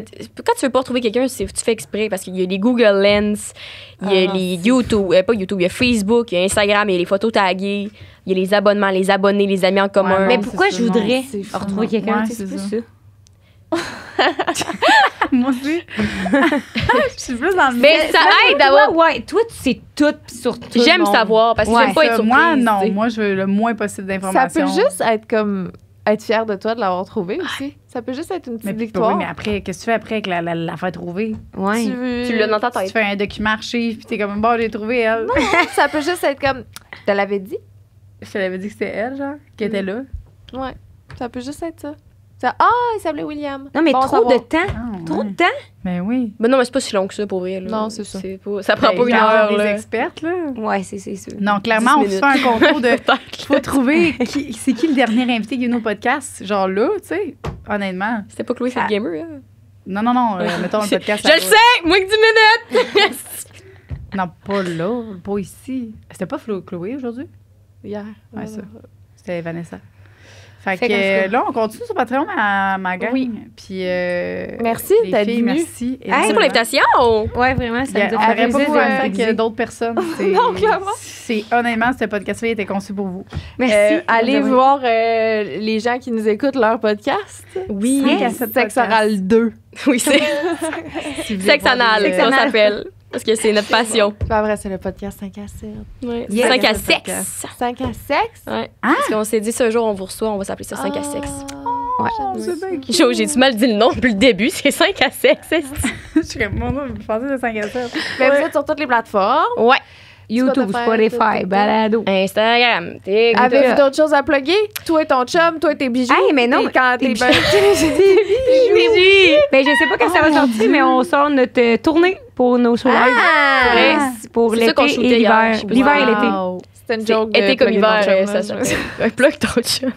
Quand tu veux pas retrouver quelqu'un, tu fais exprès parce qu'il y a les Google Lens, il y a les YouTube, pas YouTube, il y a Facebook, il y a Instagram, il y a les photos taguées, il y a les abonnements, les abonnés, les amis en commun. Ouais, Mais non, pourquoi c'est je ça, voudrais non, c'est fou, retrouver non. quelqu'un? Ouais, Tu sais, c'est c'est plus ça. Moi aussi. Je suis plus dans le... Mais ça aide d'avoir. Ouais, toi, tu sais tout sur tout. le J'aime monde. savoir parce que Ouais. j'aime pas être surprise. Moi, non. tu sais. Moi, je veux le moins possible Ça d'informations. peut juste être comme être fier de toi de l'avoir trouvé aussi. Ça peut juste être une petite Mais, victoire. oui, mais après, qu'est-ce que tu fais après avec la faire trouver? Ouais. Tu l'as dans ta Tu tête. fais un document archive, puis t'es comme, bon, j'ai trouvé elle. Ça peut juste être comme, je te l'avais dit. Je te l'avais dit que c'était elle, genre, qui était là. Ouais. Ça peut juste être ça. Il s'appelait William. Non, mais Bon, trop savoir. de temps. Ah, Trop ouais. de temps. Ben oui. Mais non, mais c'est pas si long que ça pour vrai. Là. Non, c'est ça. Ça prend Ben, pas une genre heure. des Là. expertes, là. Ouais, c'est sûr. Non, clairement, 10 on se fait un concours de... Peut-être. Faut trouver c'est qui le dernier invité qui est au podcast. Genre là, tu sais, honnêtement. C'était pas Chloé, c'est le gamer. Hein? Non, mettons le podcast. Je le sais! Moins que 10 minutes! Non, pas là, pas ici. C'était pas Chloé aujourd'hui? Hier. Ouais, ça. C'était Vanessa. Fait Fait que qu'en tout là, on continue sur Patreon, ma gang. Oui. Puis, Merci les d'être filles, venue. merci. Merci pour l'invitation! Ouais, vraiment, ça On me dit n'aurait pas Avisez, pu faire ça avisez. avec d'autres personnes. Non, clairement. C'est honnêtement, ce podcast-là était conçu pour vous. Merci. Allez Vous avez- voir les gens qui nous écoutent leur podcast. Oui! 5 à 7 Sexe oral 2. Oui, c'est Si vous voulez sexe voir anal, des, ça s'appelle. Parce que c'est notre passion. Pas vrai, c'est le podcast 5 à 7. Ouais. Yes. 5 à Ce sexe! podcast. 5 à sexe? Ouais. Parce qu'on s'est dit, ce jour, on vous reçoit, on va s'appeler ça 5 à Ah. sexe. Ouais. c'est bien cute. J'ai du mal dit le nom depuis le début, c'est 5 à sexe. Je suis comme, mon nom, je pensais que c'était 5 à 7. Ben, vous êtes sur toutes les plateformes. Ouais. YouTube, Spotify, Balado. Instagram, TikTok. Avez-vous d'autres choses à plugger? Toi et ton chum, toi et tes bijoux. Hey, mais non, Et quand tes t'es bijoux. Bijoux. Ben, je sais pas quand ça va sortir, mais on sort notre tournée pour nos shows live. Ah! Pour C'est ça l'été qu'on et shootait l'hiver. hier. L'hiver et l'été. Wow. C'était une joke. de Été comme plugger ton hiver, chum, ça là. s'appelle. Un plug ton chum.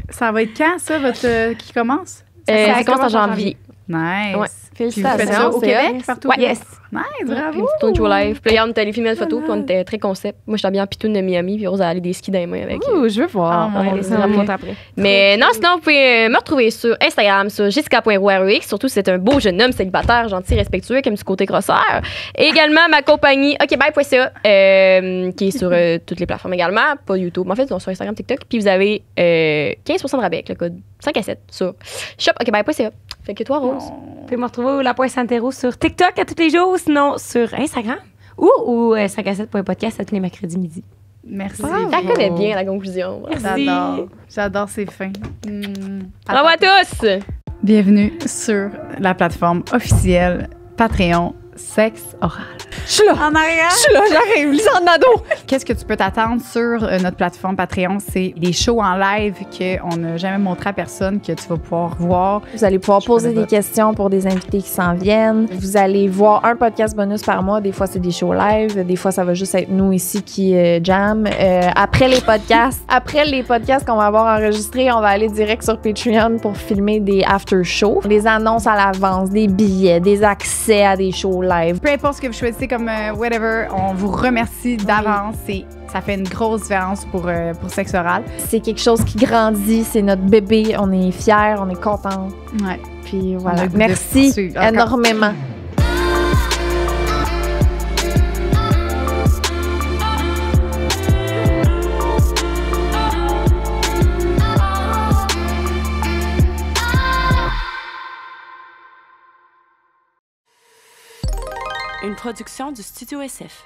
Ça va être quand, ça, votre qui commence? Ça commence en janvier. Nice. Ouais. Puis vous faites ça Félicitations. au c'est Québec, hot. partout? Ouais. Yes. Nice, Une bravo. petite tournée show live. Puis là, hier, on est allé filmer une photo, puis on était très concept. Moi, j'étais bien en pitoune de Miami, puis Rose a allé des skis dans les mains avec. Ouh, je veux voir. Ah, mon Ouais, Dieu. ça va monte après. Mais non, sinon, vous pouvez me retrouver sur Instagram, sur jessica.roux. Surtout, c'est un beau jeune homme célibataire, gentil, respectueux, qui aime du côté grosseur. Et également, ma compagnie, okbye.ca, qui est sur toutes les plateformes également, pas YouTube, mais en fait, sur Instagram, TikTok. Puis vous avez 15% de rabais avec le code 5 à 7 sur shop.okbye.ca. Fait que toi, Rose. Vous pouvez me retrouver au La Pointe Santero sur TikTok à tous les jours, sinon sur Instagram ou 5 à 7.podcast à tous les mercredis midi. Merci. Ça connaît bien la conclusion. J'adore ces fins. Bravo à tous! Bienvenue sur la plateforme officielle Patreon Sexe Oral. Je suis là. En arrière. Je suis là, j'arrive. Lisande Nadeau. Qu'est-ce que tu peux t'attendre sur notre plateforme Patreon? C'est des shows en live qu'on n'a jamais montré à personne que tu vas pouvoir voir. Vous allez pouvoir poser connais des pas. questions pour des invités qui s'en viennent. Vous allez voir un podcast bonus par mois. Des fois, c'est des shows live. Des fois, ça va juste être nous ici qui jam. Après les podcasts qu'on va avoir enregistrés, on va aller direct sur Patreon pour filmer des after-shows, des annonces à l'avance, des billets, des accès à des shows live. Peu importe ce que vous choisissez comme whatever, on vous remercie d'avance. Ça fait une grosse différence pour sexe oral. C'est quelque chose qui grandit, c'est notre bébé. On est fiers, on est contents. Ouais. Puis On a voilà. le goût de Merci poursuivre. Encore. énormément. Une production du Studio SF.